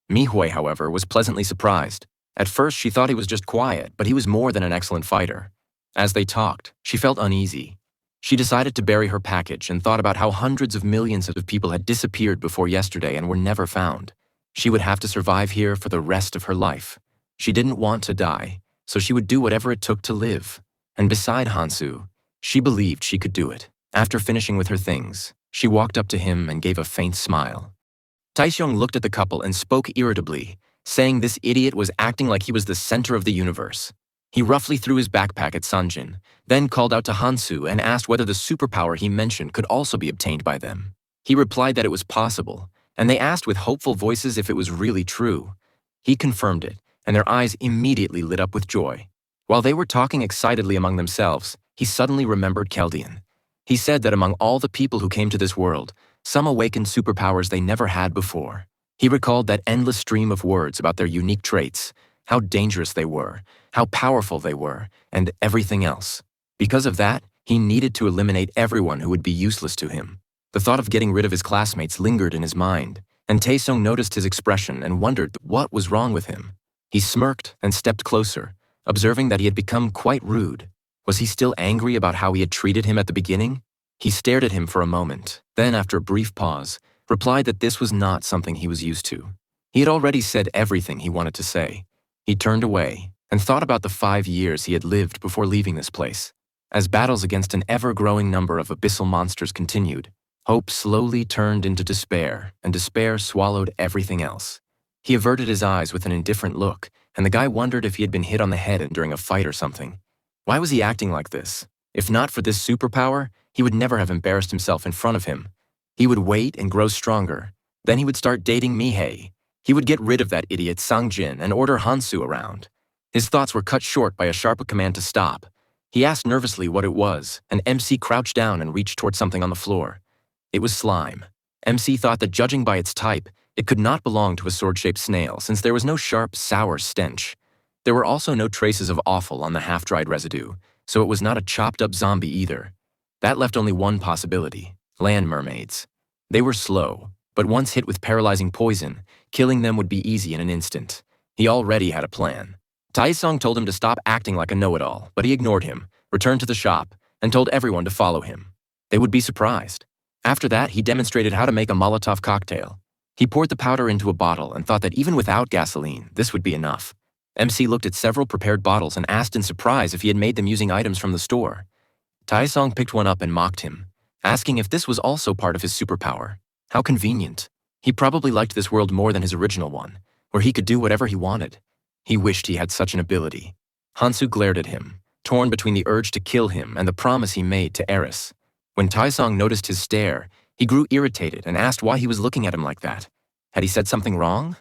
Mihui, however, was pleasantly surprised. At first, she thought he was just quiet, but he was more than an excellent fighter. As they talked, she felt uneasy. She decided to bury her package and thought about how hundreds of millions of people had disappeared before yesterday and were never found. She would have to survive here for the rest of her life. She didn't want to die, so she would do whatever it took to live. And beside Hansu, she believed she could do it. After finishing with her things, she walked up to him and gave a faint smile. Tae-seong looked at the couple and spoke irritably, saying this idiot was acting like he was the center of the universe. He roughly threw his backpack at Sanjin, then called out to Hansu and asked whether the superpower he mentioned could also be obtained by them. He replied that it was possible, and they asked with hopeful voices if it was really true. He confirmed it, and their eyes immediately lit up with joy. While they were talking excitedly among themselves, he suddenly remembered Keldian. He said that among all the people who came to this world, some awakened superpowers they never had before. He recalled that endless stream of words about their unique traits, how dangerous they were, how powerful they were, and everything else. Because of that, he needed to eliminate everyone who would be useless to him. The thought of getting rid of his classmates lingered in his mind, and Tae-seong noticed his expression and wondered what was wrong with him. He smirked and stepped closer, observing that he had become quite rude. Was he still angry about how he had treated him at the beginning? He stared at him for a moment, then after a brief pause, replied that this was not something he was used to. He had already said everything he wanted to say. He turned away and thought about the 5 years he had lived before leaving this place. As battles against an ever-growing number of abyssal monsters continued, hope slowly turned into despair, and despair swallowed everything else. He averted his eyes with an indifferent look, and the guy wondered if he had been hit on the head during a fight or something. Why was he acting like this? If not for this superpower, he would never have embarrassed himself in front of him. He would wait and grow stronger. Then he would start dating Mihei. He would get rid of that idiot Sanjin and order Hansu around. His thoughts were cut short by a sharp command to stop. He asked nervously what it was, and MC crouched down and reached toward something on the floor. It was slime. MC thought that judging by its type, it could not belong to a sword-shaped snail since there was no sharp, sour stench. There were also no traces of offal on the half-dried residue, so it was not a chopped-up zombie either. That left only one possibility: land mermaids. They were slow, but once hit with paralyzing poison, killing them would be easy in an instant. He already had a plan. Ta-ong told him to stop acting like a know-it-all, but he ignored him, returned to the shop, and told everyone to follow him. They would be surprised. After that, he demonstrated how to make a Molotov cocktail. He poured the powder into a bottle and thought that even without gasoline, this would be enough. MC looked at several prepared bottles and asked in surprise if he had made them using items from the store. Ta-ong picked one up and mocked him, asking if this was also part of his superpower. How convenient. He probably liked this world more than his original one, where he could do whatever he wanted. He wished he had such an ability. Hansu glared at him, torn between the urge to kill him and the promise he made to Eris. When Ta-ong noticed his stare, he grew irritated and asked why he was looking at him like that. Had he said something wrong?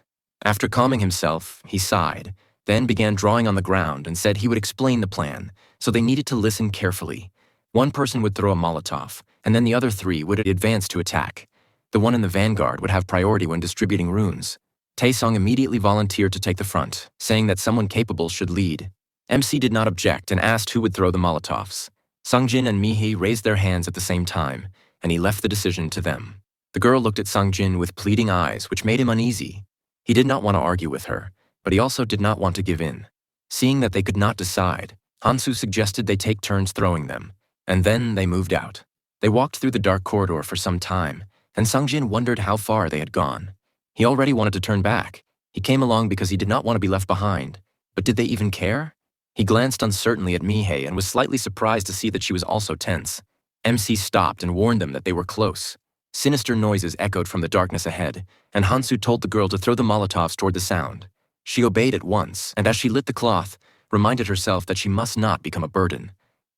After calming himself, he sighed, then began drawing on the ground and said he would explain the plan, so they needed to listen carefully. One person would throw a Molotov, and then the other three would advance to attack. The one in the vanguard would have priority when distributing runes. Ta-ong immediately volunteered to take the front, saying that someone capable should lead. MC did not object and asked who would throw the Molotovs. Sanjin and Mihi raised their hands at the same time, and he left the decision to them. The girl looked at Sanjin with pleading eyes, which made him uneasy. He did not want to argue with her, but he also did not want to give in. Seeing that they could not decide, Hansu suggested they take turns throwing them, and then they moved out. They walked through the dark corridor for some time, and Sanjin wondered how far they had gone. He already wanted to turn back. He came along because he did not want to be left behind. But did they even care? He glanced uncertainly at Mihei and was slightly surprised to see that she was also tense. MC stopped and warned them that they were close. Sinister noises echoed from the darkness ahead, and Hansu told the girl to throw the Molotovs toward the sound. She obeyed at once, and as she lit the cloth, reminded herself that she must not become a burden.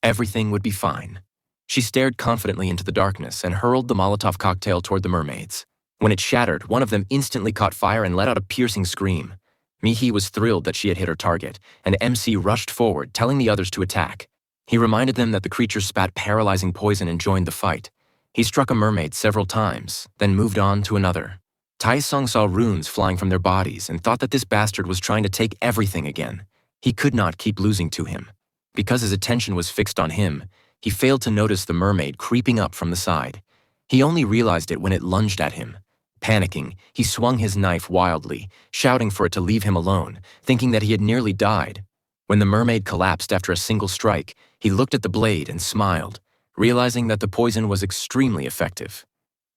Everything would be fine. She stared confidently into the darkness and hurled the Molotov cocktail toward the mermaids. When it shattered, one of them instantly caught fire and let out a piercing scream. Mihi was thrilled that she had hit her target, and MC rushed forward, telling the others to attack. He reminded them that the creature spat paralyzing poison and joined the fight. He struck a mermaid several times, then moved on to another. Ta-ong saw runes flying from their bodies and thought that this bastard was trying to take everything again. He could not keep losing to him. Because his attention was fixed on him, he failed to notice the mermaid creeping up from the side. He only realized it when it lunged at him. Panicking, he swung his knife wildly, shouting for it to leave him alone, thinking that he had nearly died. When the mermaid collapsed after a single strike, he looked at the blade and smiled, realizing that the poison was extremely effective.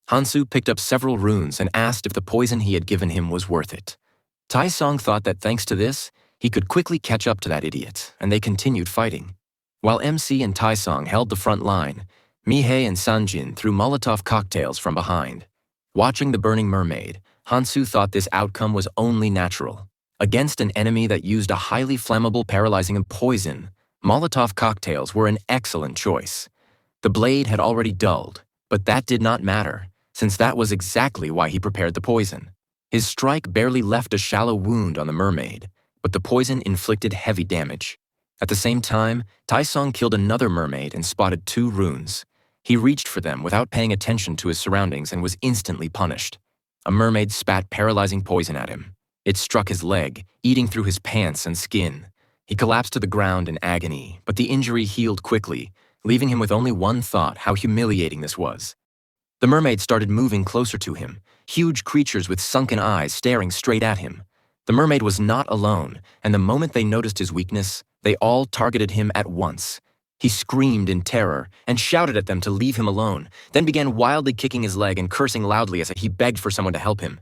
Hansu picked up several runes and asked if the poison he had given him was worth it. Ta-ong thought that thanks to this, he could quickly catch up to that idiot, and they continued fighting. While MC and Ta-ong held the front line, Mihei and Sanjin threw Molotov cocktails from behind. Watching the burning mermaid, Hansu thought this outcome was only natural. Against an enemy that used a highly flammable paralyzing poison, Molotov cocktails were an excellent choice. The blade had already dulled, but that did not matter, since that was exactly why he prepared the poison. His strike barely left a shallow wound on the mermaid, but the poison inflicted heavy damage. At the same time, Ta-ong killed another mermaid and spotted 2 runes. He reached for them without paying attention to his surroundings and was instantly punished. A mermaid spat paralyzing poison at him. It struck his leg, eating through his pants and skin. He collapsed to the ground in agony, but the injury healed quickly, leaving him with only one thought: how humiliating this was. The mermaid started moving closer to him, huge creatures with sunken eyes staring straight at him. The mermaid was not alone, and the moment they noticed his weakness, they all targeted him at once. He screamed in terror and shouted at them to leave him alone, then began wildly kicking his leg and cursing loudly as he begged for someone to help him.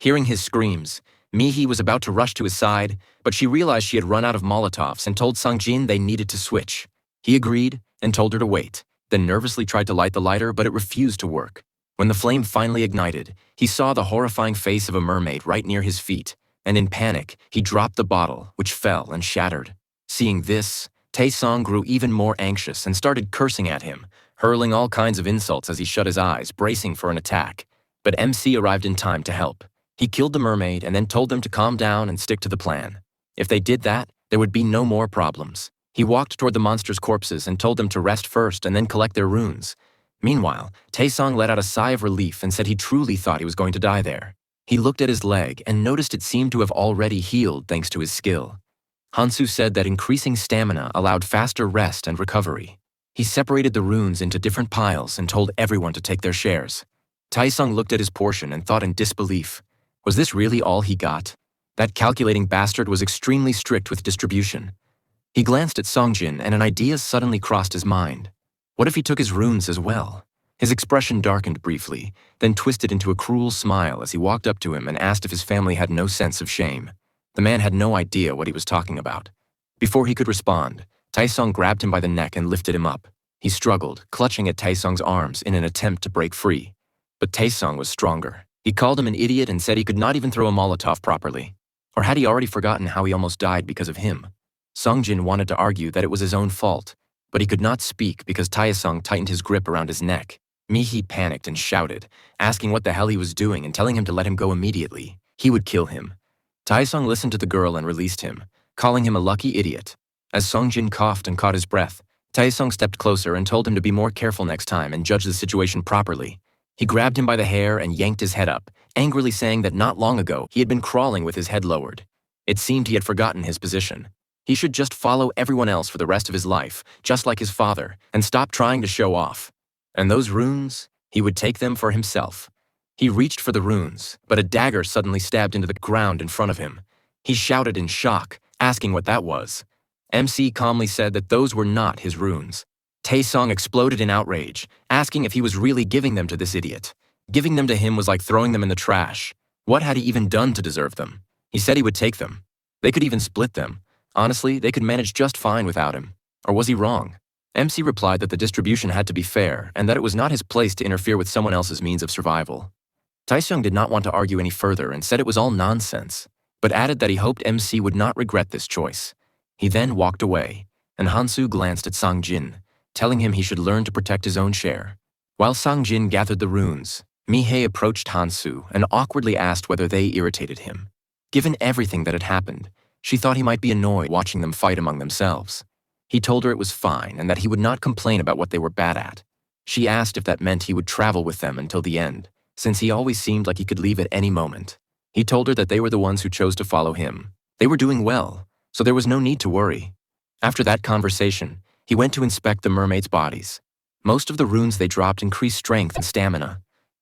Hearing his screams, Mihi was about to rush to his side, but she realized she had run out of Molotovs and told Sanjin they needed to switch. He agreed and told her to wait, then nervously tried to light the lighter, but it refused to work. When the flame finally ignited, he saw the horrifying face of a mermaid right near his feet, and in panic, he dropped the bottle, which fell and shattered. Seeing this, Ta-ong grew even more anxious and started cursing at him, hurling all kinds of insults as he shut his eyes, bracing for an attack. But MC arrived in time to help. He killed the mermaid and then told them to calm down and stick to the plan. If they did that, there would be no more problems. He walked toward the monster's corpses and told them to rest first and then collect their runes. Meanwhile, Ta-ong let out a sigh of relief and said he truly thought he was going to die there. He looked at his leg and noticed it seemed to have already healed thanks to his skill. Hansu said that increasing stamina allowed faster rest and recovery. He separated the runes into different piles and told everyone to take their shares. Taesung looked at his portion and thought in disbelief. Was this really all he got? That calculating bastard was extremely strict with distribution. He glanced at Sanjin and an idea suddenly crossed his mind. What if he took his runes as well? His expression darkened briefly, then twisted into a cruel smile as he walked up to him and asked if his family had no sense of shame. The man had no idea what he was talking about. Before he could respond, Taesung grabbed him by the neck and lifted him up. He struggled, clutching at Taesung's arms in an attempt to break free. But Taesung was stronger. He called him an idiot and said he could not even throw a Molotov properly. Or had he already forgotten how he almost died because of him? Sanjin wanted to argue that it was his own fault, but he could not speak because Taesung tightened his grip around his neck. Mihi panicked and shouted, asking what the hell he was doing and telling him to let him go immediately. He would kill him. Taesung listened to the girl and released him, calling him a lucky idiot. As Sanjin coughed and caught his breath, Taesung stepped closer and told him to be more careful next time and judge the situation properly. He grabbed him by the hair and yanked his head up, angrily saying that not long ago he had been crawling with his head lowered. It seemed he had forgotten his position. He should just follow everyone else for the rest of his life, just like his father, and stop trying to show off. And those runes, he would take them for himself. He reached for the runes, but a dagger suddenly stabbed into the ground in front of him. He shouted in shock, asking what that was. MC calmly said that those were not his runes. Taesung exploded in outrage, asking if he was really giving them to this idiot. Giving them to him was like throwing them in the trash. What had he even done to deserve them? He said he would take them. They could even split them. Honestly, they could manage just fine without him. Or was he wrong? MC replied that the distribution had to be fair and that it was not his place to interfere with someone else's means of survival. Taesung did not want to argue any further and said it was all nonsense, but added that he hoped MC would not regret this choice. He then walked away, and Hansu glanced at Sanjin, telling him he should learn to protect his own share. While Sanjin gathered the runes, Mihei approached Hansu and awkwardly asked whether they irritated him. Given everything that had happened, she thought he might be annoyed watching them fight among themselves. He told her it was fine and that he would not complain about what they were bad at. She asked if that meant he would travel with them until the end, since he always seemed like he could leave at any moment. He told her that they were the ones who chose to follow him. They were doing well, so there was no need to worry. After that conversation, he went to inspect the mermaids' bodies. Most of the runes they dropped increased strength and stamina.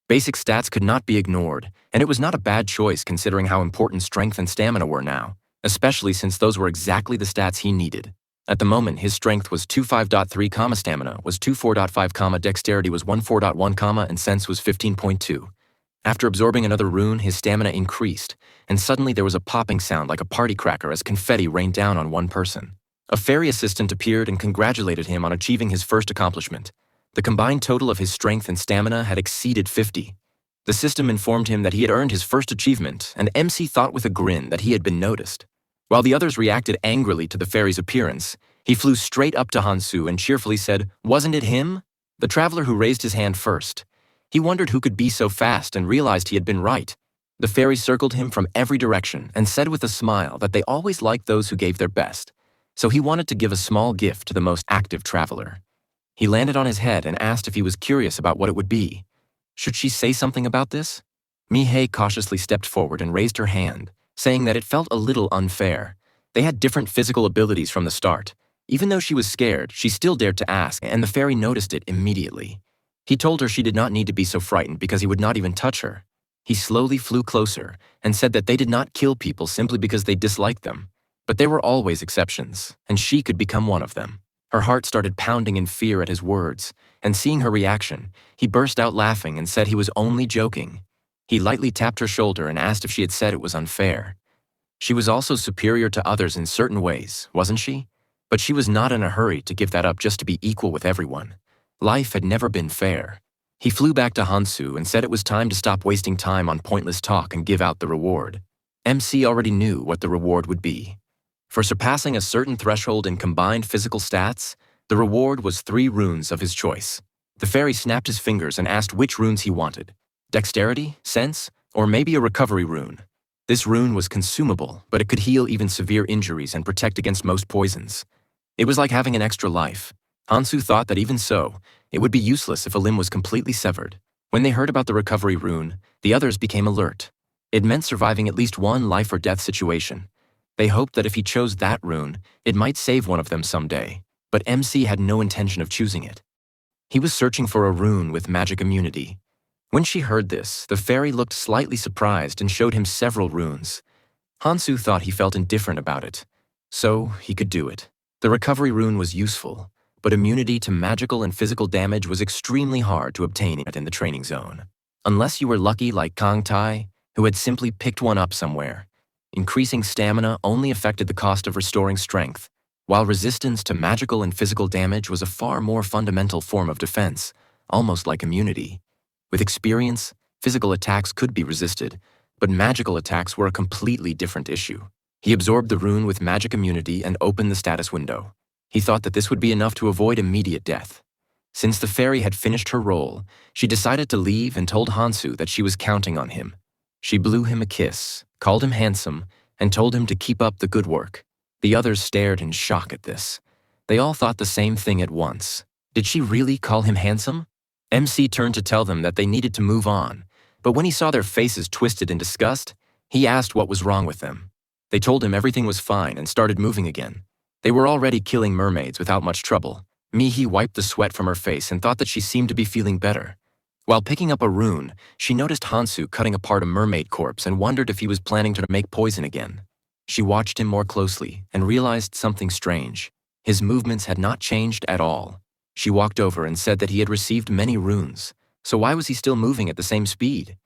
Basic stats could not be ignored, and it was not a bad choice considering how important strength and stamina were now, especially since those were exactly the stats he needed. At the moment, his strength was 25.3, stamina was 24.5, dexterity was 14.1, and sense was 15.2. After absorbing another rune, his stamina increased, and suddenly there was a popping sound like a party cracker as confetti rained down on one person. A fairy assistant appeared and congratulated him on achieving his first accomplishment. The combined total of his strength and stamina had exceeded 50. The system informed him that he had earned his first achievement, and MC thought with a grin that he had been noticed. While the others reacted angrily to the fairy's appearance, he flew straight up to Hansu and cheerfully said, "Wasn't it him?" The traveler who raised his hand first. He wondered who could be so fast and realized he had been right. The fairy circled him from every direction and said with a smile that they always liked those who gave their best, so he wanted to give a small gift to the most active traveler. He landed on his head and asked if he was curious about what it would be. Should she say something about this? Mihei cautiously stepped forward and raised her hand, saying that it felt a little unfair. They had different physical abilities from the start. Even though she was scared, she still dared to ask, and the fairy noticed it immediately. He told her she did not need to be so frightened because he would not even touch her. He slowly flew closer and said that they did not kill people simply because they disliked them. But there were always exceptions, and she could become one of them. Her heart started pounding in fear at his words, and seeing her reaction, he burst out laughing and said he was only joking. He lightly tapped her shoulder and asked if she had said it was unfair. She was also superior to others in certain ways, wasn't she? But she was not in a hurry to give that up just to be equal with everyone. Life had never been fair. He flew back to Hansu and said it was time to stop wasting time on pointless talk and give out the reward. MC already knew what the reward would be. For surpassing a certain threshold in combined physical stats, the reward was 3 runes of his choice. The fairy snapped his fingers and asked which runes he wanted. Dexterity, sense, or maybe a recovery rune. This rune was consumable, but it could heal even severe injuries and protect against most poisons. It was like having an extra life. Hansu thought that even so, it would be useless if a limb was completely severed. When they heard about the recovery rune, the others became alert. It meant surviving at least one life or death situation. They hoped that if he chose that rune, it might save one of them someday, but MC had no intention of choosing it. He was searching for a rune with magic immunity. When she heard this, the fairy looked slightly surprised and showed him several runes. Hansu thought he felt indifferent about it, so he could do it. The recovery rune was useful, but immunity to magical and physical damage was extremely hard to obtain in the training zone. Unless you were lucky like Kang Tai, who had simply picked one up somewhere. Increasing stamina only affected the cost of restoring strength, while resistance to magical and physical damage was a far more fundamental form of defense, almost like immunity. With experience, physical attacks could be resisted, but magical attacks were a completely different issue. He absorbed the rune with magic immunity and opened the status window. He thought that this would be enough to avoid immediate death. Since the fairy had finished her role, she decided to leave and told Hansu that she was counting on him. She blew him a kiss, called him handsome, and told him to keep up the good work. The others stared in shock at this. They all thought the same thing at once. Did she really call him handsome? MC turned to tell them that they needed to move on, but when he saw their faces twisted in disgust, he asked what was wrong with them. They told him everything was fine and started moving again. They were already killing mermaids without much trouble. Mihi wiped the sweat from her face and thought that she seemed to be feeling better. While picking up a rune, she noticed Hansu cutting apart a mermaid corpse and wondered if he was planning to make poison again. She watched him more closely and realized something strange. His movements had not changed at all. She walked over and said that he had received many runes, so why was he still moving at the same speed?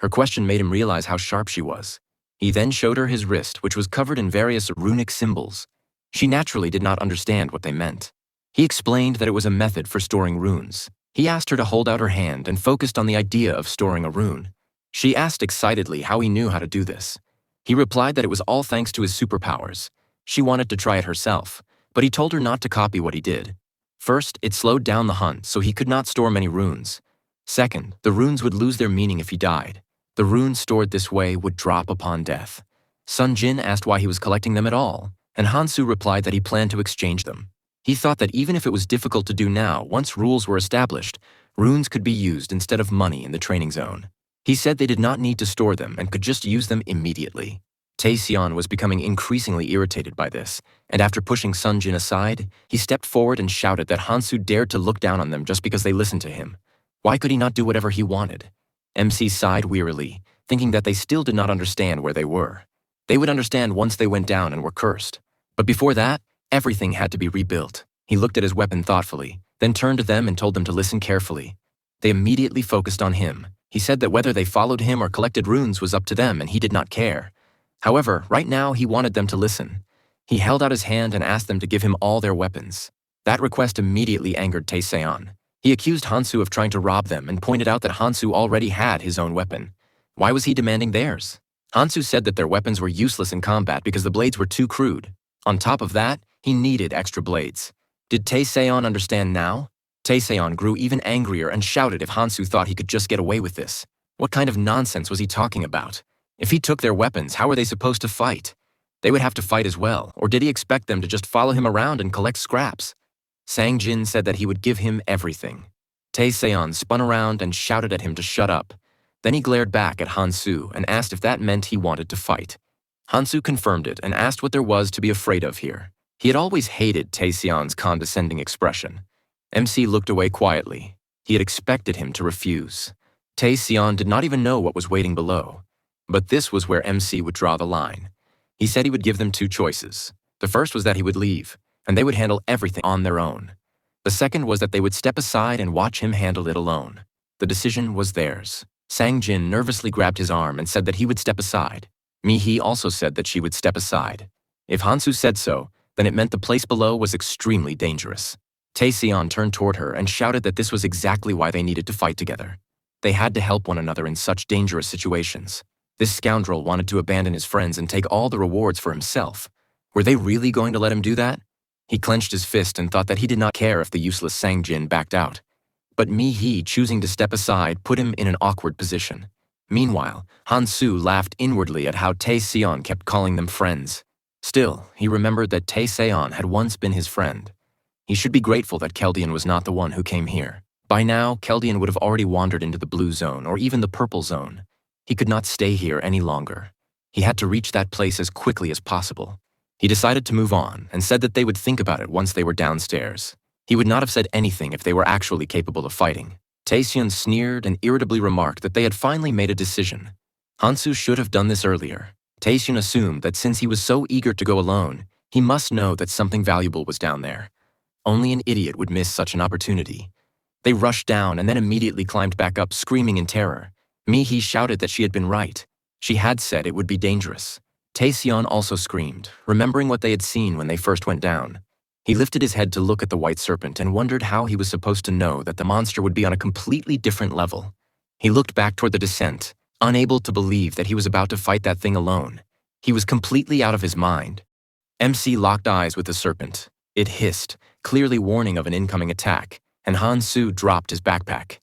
Her question made him realize how sharp she was. He then showed her his wrist, which was covered in various runic symbols. She naturally did not understand what they meant. He explained that it was a method for storing runes. He asked her to hold out her hand and focused on the idea of storing a rune. She asked excitedly how he knew how to do this. He replied that it was all thanks to his superpowers. She wanted to try it herself, but he told her not to copy what he did. First, it slowed down the hunt so he could not store many runes. Second, the runes would lose their meaning if he died. The runes stored this way would drop upon death. Sanjin asked why he was collecting them at all, and Hansu replied that he planned to exchange them. He thought that even if it was difficult to do now, once rules were established, runes could be used instead of money in the training zone. He said they did not need to store them and could just use them immediately. Taeseon was becoming increasingly irritated by this, and after pushing Sanjin aside, he stepped forward and shouted that Hansu dared to look down on them just because they listened to him. Why could he not do whatever he wanted? MC sighed wearily, thinking that they still did not understand where they were. They would understand once they went down and were cursed. But before that, everything had to be rebuilt. He looked at his weapon thoughtfully, then turned to them and told them to listen carefully. They immediately focused on him. He said that whether they followed him or collected runes was up to them and he did not care. However, right now he wanted them to listen. He held out his hand and asked them to give him all their weapons. That request immediately angered Taeseon. He accused Hansu of trying to rob them and pointed out that Hansu already had his own weapon. Why was he demanding theirs? Hansu said that their weapons were useless in combat because the blades were too crude. On top of that, he needed extra blades. Did Taeseon understand now? Taeseon grew even angrier and shouted if Hansu thought he could just get away with this. What kind of nonsense was he talking about? If he took their weapons, how were they supposed to fight? They would have to fight as well, or did he expect them to just follow him around and collect scraps? Sanjin said that he would give him everything. Taeseon spun around and shouted at him to shut up. Then he glared back at Hansu and asked if that meant he wanted to fight. Hansu confirmed it and asked what there was to be afraid of here. He had always hated Taeseon's condescending expression. MC looked away quietly. He had expected him to refuse. Taeseon did not even know what was waiting below. But this was where MC would draw the line. He said he would give them two choices. The first was that he would leave, and they would handle everything on their own. The second was that they would step aside and watch him handle it alone. The decision was theirs. Sangjin nervously grabbed his arm and said that he would step aside. Mihi also said that she would step aside. If Hansu said so, then it meant the place below was extremely dangerous. Taeseon turned toward her and shouted that this was exactly why they needed to fight together. They had to help one another in such dangerous situations. This scoundrel wanted to abandon his friends and take all the rewards for himself. Were they really going to let him do that? He clenched his fist and thought that he did not care if the useless Sangjin backed out. But Mihi choosing to step aside put him in an awkward position. Meanwhile, Hansu laughed inwardly at how Taeseon kept calling them friends. Still, he remembered that Taeseon had once been his friend. He should be grateful that Keldian was not the one who came here. By now, Keldian would have already wandered into the blue zone or even the purple zone. He could not stay here any longer. He had to reach that place as quickly as possible. He decided to move on and said that they would think about it once they were downstairs. He would not have said anything if they were actually capable of fighting. Taeseon sneered and irritably remarked that they had finally made a decision. Hansu should have done this earlier. Taeseon assumed that since he was so eager to go alone, he must know that something valuable was down there. Only an idiot would miss such an opportunity. They rushed down and then immediately climbed back up, screaming in terror. Mihi shouted that she had been right. She had said it would be dangerous. Taeseon also screamed, remembering what they had seen when they first went down. He lifted his head to look at the white serpent and wondered how he was supposed to know that the monster would be on a completely different level. He looked back toward the descent, unable to believe that he was about to fight that thing alone. He was completely out of his mind. MC locked eyes with the serpent. It hissed, clearly warning of an incoming attack, and Hansu dropped his backpack.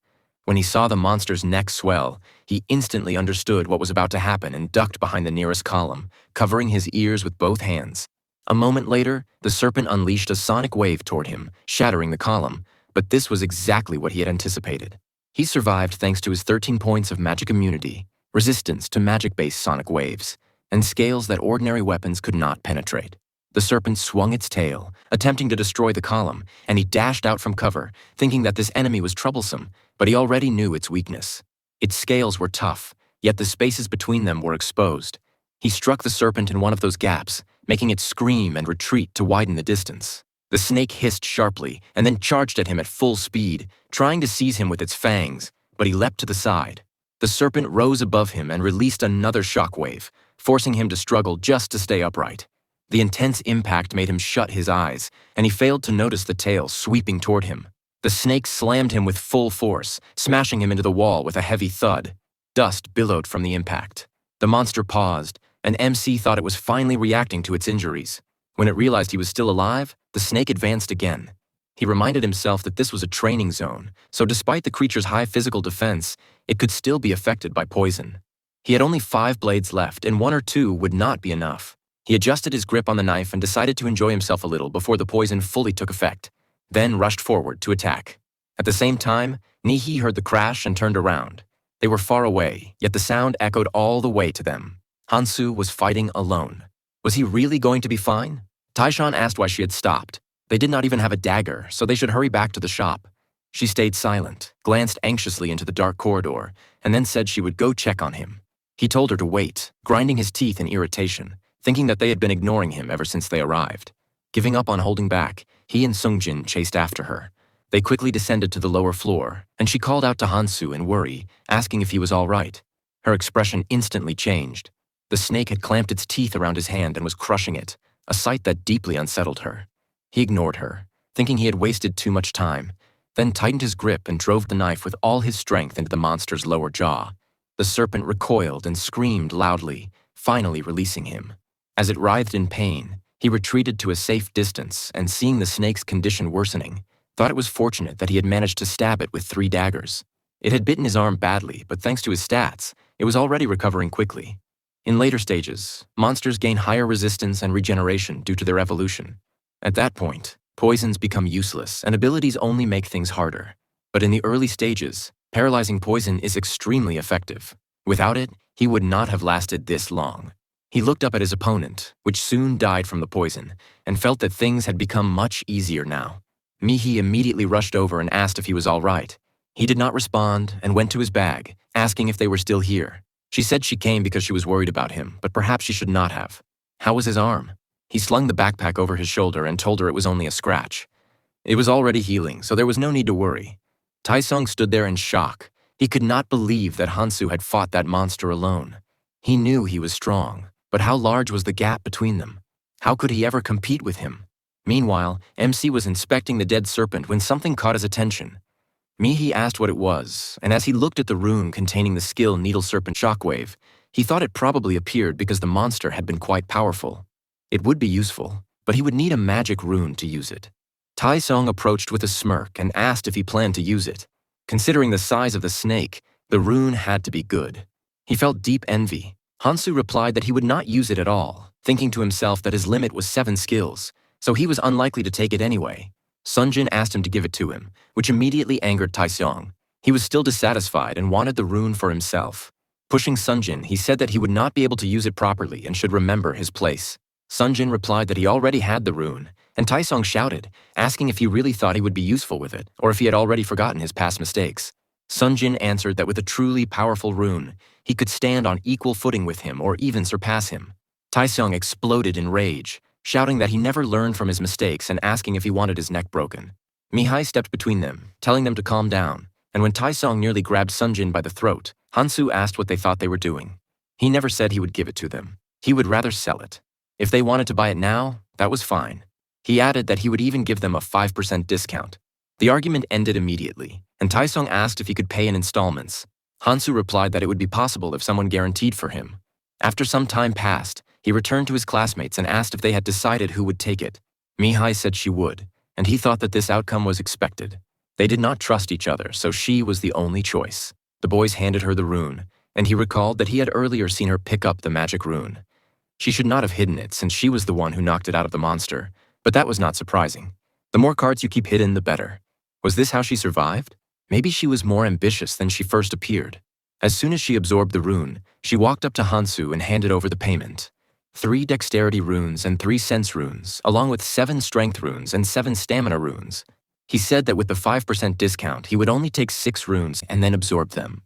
When he saw the monster's neck swell, he instantly understood what was about to happen and ducked behind the nearest column, covering his ears with both hands. A moment later, the serpent unleashed a sonic wave toward him, shattering the column, but this was exactly what he had anticipated. He survived thanks to his 13 points of magic immunity, resistance to magic-based sonic waves, and scales that ordinary weapons could not penetrate. The serpent swung its tail, attempting to destroy the column, and he dashed out from cover, thinking that this enemy was troublesome, but he already knew its weakness. Its scales were tough, yet the spaces between them were exposed. He struck the serpent in one of those gaps, making it scream and retreat to widen the distance. The snake hissed sharply and then charged at him at full speed, trying to seize him with its fangs, but he leapt to the side. The serpent rose above him and released another shockwave, forcing him to struggle just to stay upright. The intense impact made him shut his eyes, and he failed to notice the tail sweeping toward him. The snake slammed him with full force, smashing him into the wall with a heavy thud. Dust billowed from the impact. The monster paused, and MC thought it was finally reacting to its injuries. When it realized he was still alive, the snake advanced again. He reminded himself that this was a training zone, so despite the creature's high physical defense, it could still be affected by poison. He had only 5 blades left, and 1 or 2 would not be enough. He adjusted his grip on the knife and decided to enjoy himself a little before the poison fully took effect, then rushed forward to attack. At the same time, Nihi heard the crash and turned around. They were far away, yet the sound echoed all the way to them. Hansu was fighting alone. Was he really going to be fine? Taishan asked why she had stopped. They did not even have a dagger, so they should hurry back to the shop. She stayed silent, glanced anxiously into the dark corridor, and then said she would go check on him. He told her to wait, grinding his teeth in irritation, thinking that they had been ignoring him ever since they arrived. Giving up on holding back, he and Sungjin chased after her. They quickly descended to the lower floor, and she called out to Hansu in worry, asking if he was all right. Her expression instantly changed. The snake had clamped its teeth around his hand and was crushing it, a sight that deeply unsettled her. He ignored her, thinking he had wasted too much time, then tightened his grip and drove the knife with all his strength into the monster's lower jaw. The serpent recoiled and screamed loudly, finally releasing him. As it writhed in pain, he retreated to a safe distance and, seeing the snake's condition worsening, thought it was fortunate that he had managed to stab it with 3 daggers. It had bitten his arm badly, but thanks to his stats, it was already recovering quickly. In later stages, monsters gain higher resistance and regeneration due to their evolution. At that point, poisons become useless and abilities only make things harder. But in the early stages, paralyzing poison is extremely effective. Without it, he would not have lasted this long. He looked up at his opponent, which soon died from the poison, and felt that things had become much easier now. Mihi immediately rushed over and asked if he was all right. He did not respond and went to his bag, asking if they were still here. She said she came because she was worried about him, but perhaps she should not have. How was his arm? He slung the backpack over his shoulder and told her it was only a scratch. It was already healing, so there was no need to worry. Taesung stood there in shock. He could not believe that Hansu had fought that monster alone. He knew he was strong, but how large was the gap between them? How could he ever compete with him? Meanwhile, MC was inspecting the dead serpent when something caught his attention. Mihi asked what it was, and as he looked at the rune containing the skill Needle Serpent Shockwave, he thought it probably appeared because the monster had been quite powerful. It would be useful, but he would need a magic rune to use it. Taesung approached with a smirk and asked if he planned to use it. Considering the size of the snake, the rune had to be good. He felt deep envy. Hansu replied that he would not use it at all, thinking to himself that his limit was 7 skills, so he was unlikely to take it anyway. Sanjin asked him to give it to him, which immediately angered Taesung. He was still dissatisfied and wanted the rune for himself. Pushing Sanjin, he said that he would not be able to use it properly and should remember his place. Sanjin replied that he already had the rune, and Ta-ong shouted, asking if he really thought he would be useful with it, or if he had already forgotten his past mistakes. Sanjin answered that with a truly powerful rune, he could stand on equal footing with him or even surpass him. Ta-ong exploded in rage, shouting that he never learned from his mistakes and asking if he wanted his neck broken. Mihai stepped between them, telling them to calm down, and when Ta-ong nearly grabbed Sanjin by the throat, Hansu asked what they thought they were doing. He never said he would give it to them. He would rather sell it. If they wanted to buy it now, that was fine. He added that he would even give them a 5% discount. The argument ended immediately, and Ta-ong asked if he could pay in installments. Hansu replied that it would be possible if someone guaranteed for him. After some time passed, he returned to his classmates and asked if they had decided who would take it. Mihai said she would, and he thought that this outcome was expected. They did not trust each other, so she was the only choice. The boys handed her the rune, and he recalled that he had earlier seen her pick up the magic rune. She should not have hidden it since she was the one who knocked it out of the monster, but that was not surprising. The more cards you keep hidden, the better. Was this how she survived? Maybe she was more ambitious than she first appeared. As soon as she absorbed the rune, she walked up to Hansu and handed over the payment. 3 dexterity runes and 3 sense runes, along with 7 strength runes and 7 stamina runes. He said that with the 5% discount, he would only take 6 runes and then absorb them.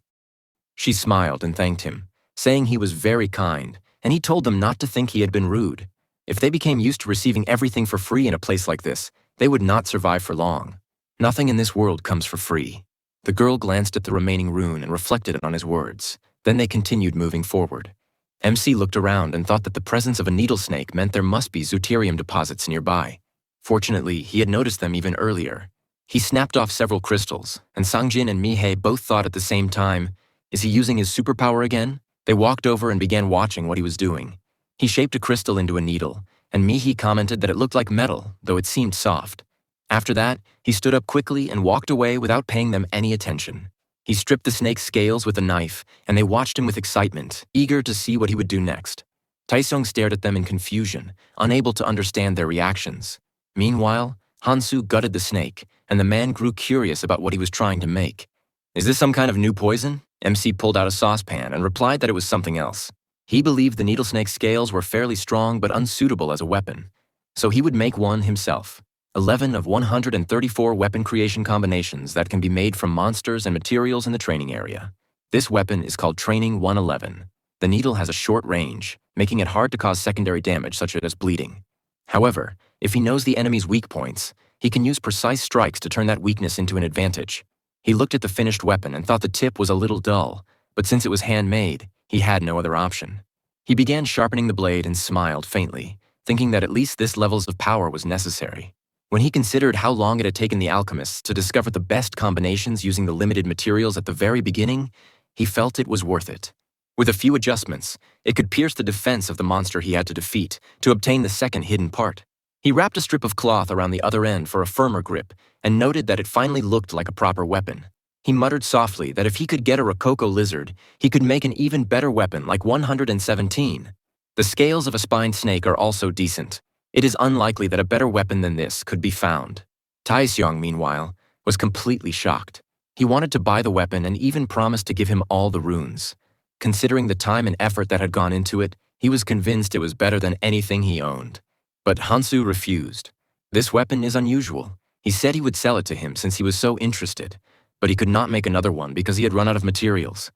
She smiled and thanked him, saying he was very kind, and he told them not to think he had been rude. If they became used to receiving everything for free in a place like this, they would not survive for long. Nothing in this world comes for free. The girl glanced at the remaining rune and reflected on his words. Then they continued moving forward. MC looked around and thought that the presence of a needle snake meant there must be Zooterium deposits nearby. Fortunately, he had noticed them even earlier. He snapped off several crystals, and Sanjin and Mihei both thought at the same time, is he using his superpower again? They walked over and began watching what he was doing. He shaped a crystal into a needle, and Mihei commented that it looked like metal, though it seemed soft. After that, he stood up quickly and walked away without paying them any attention. He stripped the snake's scales with a knife, and they watched him with excitement, eager to see what he would do next. Ta-ong stared at them in confusion, unable to understand their reactions. Meanwhile, Hansu gutted the snake, and the man grew curious about what he was trying to make. Is this some kind of new poison? MC pulled out a saucepan and replied that it was something else. He believed the needle snake's scales were fairly strong but unsuitable as a weapon, so he would make one himself. 11 of 134 weapon creation combinations that can be made from monsters and materials in the training area. This weapon is called Training 111. The needle has a short range, making it hard to cause secondary damage such as bleeding. However, if he knows the enemy's weak points, he can use precise strikes to turn that weakness into an advantage. He looked at the finished weapon and thought the tip was a little dull, but since it was handmade, he had no other option. He began sharpening the blade and smiled faintly, thinking that at least this level of power was necessary. When he considered how long it had taken the alchemists to discover the best combinations using the limited materials at the very beginning, he felt it was worth it. With a few adjustments, it could pierce the defense of the monster he had to defeat to obtain the second hidden part. He wrapped a strip of cloth around the other end for a firmer grip and noted that it finally looked like a proper weapon. He muttered softly that if he could get a Rococo lizard, he could make an even better weapon like 117. The scales of a spined snake are also decent. It is unlikely that a better weapon than this could be found. Ta-ong, meanwhile, was completely shocked. He wanted to buy the weapon and even promised to give him all the runes. Considering the time and effort that had gone into it, he was convinced it was better than anything he owned. But Hansu refused. This weapon is unusual. He said he would sell it to him since he was so interested, but he could not make another one because he had run out of materials.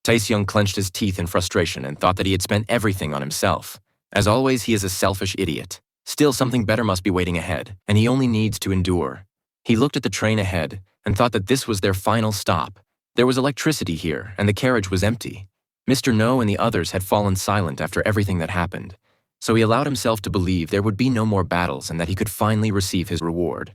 Ta-ong clenched his teeth in frustration and thought that he had spent everything on himself. As always, he is a selfish idiot. Still, something better must be waiting ahead, and he only needs to endure. He looked at the train ahead and thought that this was their final stop. There was electricity here, and the carriage was empty. Mr. No and the others had fallen silent after everything that happened, so he allowed himself to believe there would be no more battles and that he could finally receive his reward.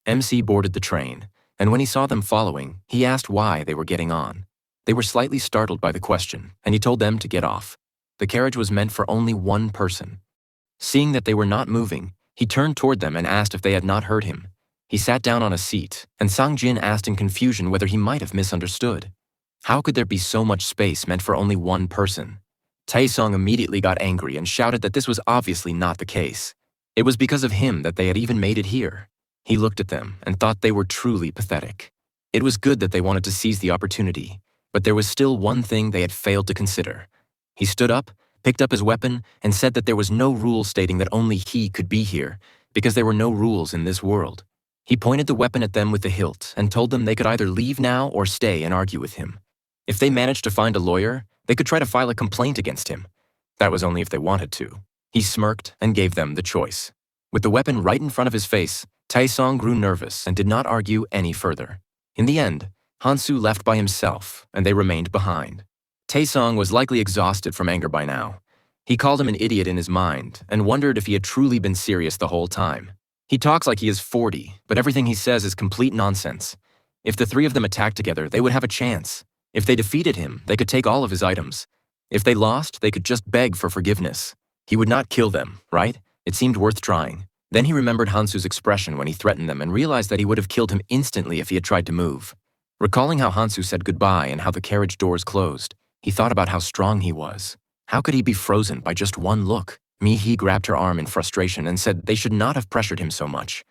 MC boarded the train, and when he saw them following, he asked why they were getting on. They were slightly startled by the question, and he told them to get off. The carriage was meant for only one person. Seeing that they were not moving, he turned toward them and asked if they had not heard him. He sat down on a seat, and Sanjin asked in confusion whether he might have misunderstood. How could there be so much space meant for only one person? Ta-ong immediately got angry and shouted that this was obviously not the case. It was because of him that they had even made it here. He looked at them and thought they were truly pathetic. It was good that they wanted to seize the opportunity. But there was still one thing they had failed to consider. He stood up, picked up his weapon, and said that there was no rule stating that only he could be here, because there were no rules in this world. He pointed the weapon at them with the hilt and told them they could either leave now or stay and argue with him. If they managed to find a lawyer, they could try to file a complaint against him. That was only if they wanted to. He smirked and gave them the choice. With the weapon right in front of his face, Ta-ong grew nervous and did not argue any further. In the end, Hansu left by himself, and they remained behind. Ta-ong was likely exhausted from anger by now. He called him an idiot in his mind and wondered if he had truly been serious the whole time. He talks like he is 40, but everything he says is complete nonsense. If the three of them attacked together, they would have a chance. If they defeated him, they could take all of his items. If they lost, they could just beg for forgiveness. He would not kill them, right? It seemed worth trying. Then he remembered Hansu's expression when he threatened them and realized that he would have killed him instantly if he had tried to move. Recalling how Hansu said goodbye and how the carriage doors closed, he thought about how strong he was. How could he be frozen by just one look? Mihi grabbed her arm in frustration and said they should not have pressured him so much.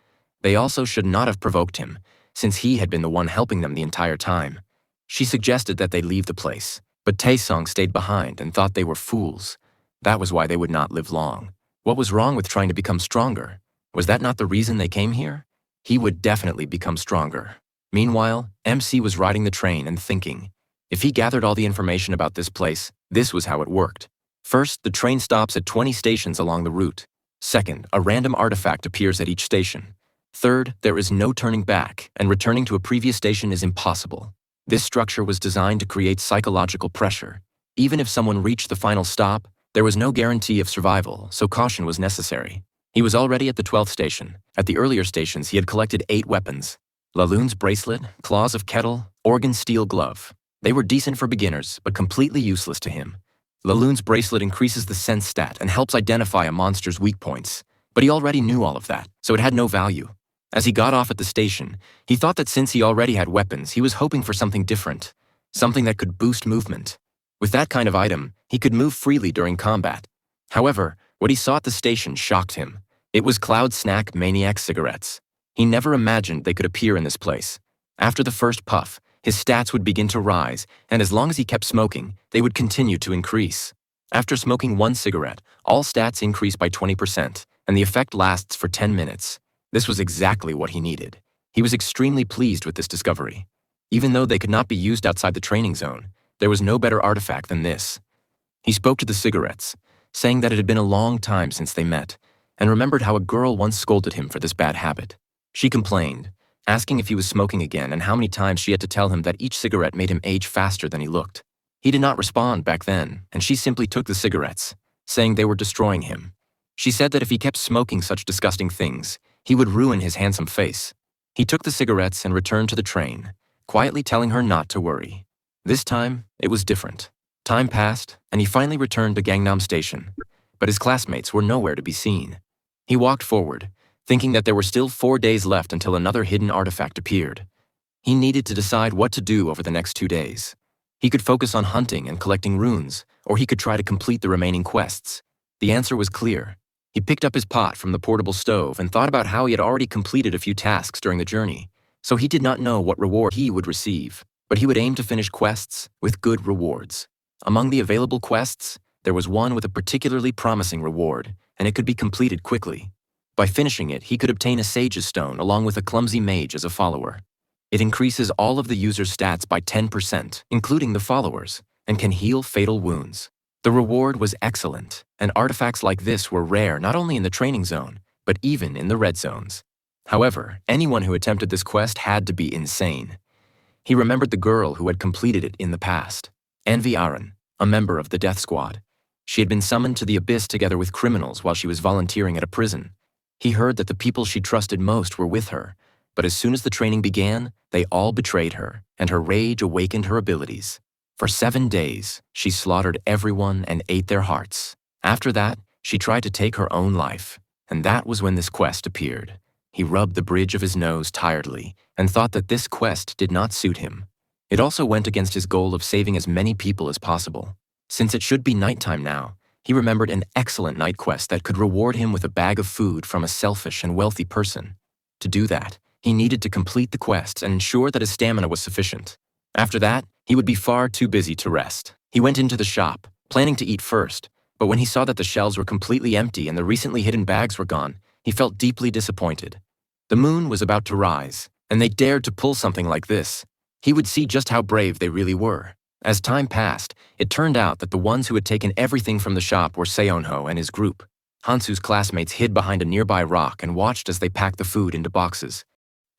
They also should not have provoked him, since he had been the one helping them the entire time. She suggested that they leave the place, but Ta-ong stayed behind and thought they were fools. That was why they would not live long. What was wrong with trying to become stronger? Was that not the reason they came here? He would definitely become stronger. Meanwhile, MC was riding the train and thinking. If he gathered all the information about this place, this was how it worked. First, the train stops at 20 stations along the route. Second, a random artifact appears at each station. Third, there is no turning back, and returning to a previous station is impossible. This structure was designed to create psychological pressure. Even if someone reached the final stop, there was no guarantee of survival, so caution was necessary. He was already at the 12th station. At the earlier stations, he had collected 8 weapons. Laloon's bracelet, claws of kettle, organ steel glove. They were decent for beginners, but completely useless to him. Laloon's bracelet increases the sense stat and helps identify a monster's weak points, but he already knew all of that, so it had no value. As he got off at the station, he thought that since he already had weapons, he was hoping for something different, something that could boost movement. With that kind of item, he could move freely during combat. However, what he saw at the station shocked him. It was Cloud Snack Maniac cigarettes. He never imagined they could appear in this place. After the first puff, his stats would begin to rise, and as long as he kept smoking, they would continue to increase. After smoking 1 cigarette, all stats increase by 20%, and the effect lasts for 10 minutes. This was exactly what he needed. He was extremely pleased with this discovery. Even though they could not be used outside the training zone, there was no better artifact than this. He spoke to the cigarettes, saying that it had been a long time since they met, and remembered how a girl once scolded him for this bad habit. She complained, asking if he was smoking again and how many times she had to tell him that each cigarette made him age faster than he looked. He did not respond back then, and she simply took the cigarettes, saying they were destroying him. She said that if he kept smoking such disgusting things, he would ruin his handsome face. He took the cigarettes and returned to the train, quietly telling her not to worry. This time, it was different. Time passed, and he finally returned to Gangnam Station, but his classmates were nowhere to be seen. He walked forward, thinking that there were still 4 days left until another hidden artifact appeared. He needed to decide what to do over the next 2 days. He could focus on hunting and collecting runes, or he could try to complete the remaining quests. The answer was clear. He picked up his pot from the portable stove and thought about how he had already completed a few tasks during the journey, so he did not know what reward he would receive, but he would aim to finish quests with good rewards. Among the available quests, there was one with a particularly promising reward, and it could be completed quickly. By finishing it, he could obtain a Sage's Stone along with a clumsy mage as a follower. It increases all of the user's stats by 10%, including the followers, and can heal fatal wounds. The reward was excellent, and artifacts like this were rare not only in the training zone, but even in the red zones. However, anyone who attempted this quest had to be insane. He remembered the girl who had completed it in the past, Envy Aran, a member of the Death Squad. She had been summoned to the Abyss together with criminals while she was volunteering at a prison. He heard that the people she trusted most were with her, but as soon as the training began, they all betrayed her, and her rage awakened her abilities. For 7 days, she slaughtered everyone and ate their hearts. After that, she tried to take her own life, and that was when this quest appeared. He rubbed the bridge of his nose tiredly and thought that this quest did not suit him. It also went against his goal of saving as many people as possible. Since it should be nighttime now, he remembered an excellent night quest that could reward him with a bag of food from a selfish and wealthy person. To do that, he needed to complete the quests and ensure that his stamina was sufficient. After that, He would be far too busy to rest. He went into the shop, planning to eat first, but when he saw that the shelves were completely empty and the recently hidden bags were gone, he felt deeply disappointed. The moon was about to rise, and they dared to pull something like this. He would see just how brave they really were. As time passed, it turned out that the ones who had taken everything from the shop were Seonho and his group. Hansu's classmates hid behind a nearby rock and watched as they packed the food into boxes.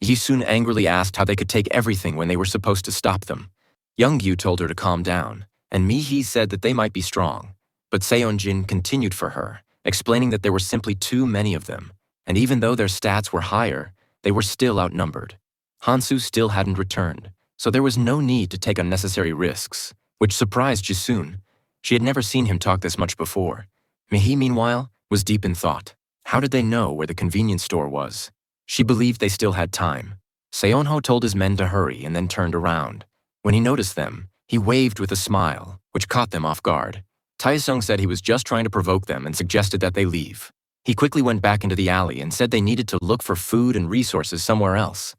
Yi-soon angrily asked how they could take everything when they were supposed to stop them. Young-gyu told her to calm down, and Mi-hee said that they might be strong. But Seonjin continued for her, explaining that there were simply too many of them, and even though their stats were higher, they were still outnumbered. Hansu still hadn't returned, so there was no need to take unnecessary risks, which surprised Ji-soon. She had never seen him talk this much before. Mi-hee, meanwhile, was deep in thought. How did they know where the convenience store was? She believed they still had time. Seonho told his men to hurry and then turned around. When he noticed them, he waved with a smile, which caught them off guard. Tae-sung said he was just trying to provoke them and suggested that they leave. He quickly went back into the alley and said they needed to look for food and resources somewhere else.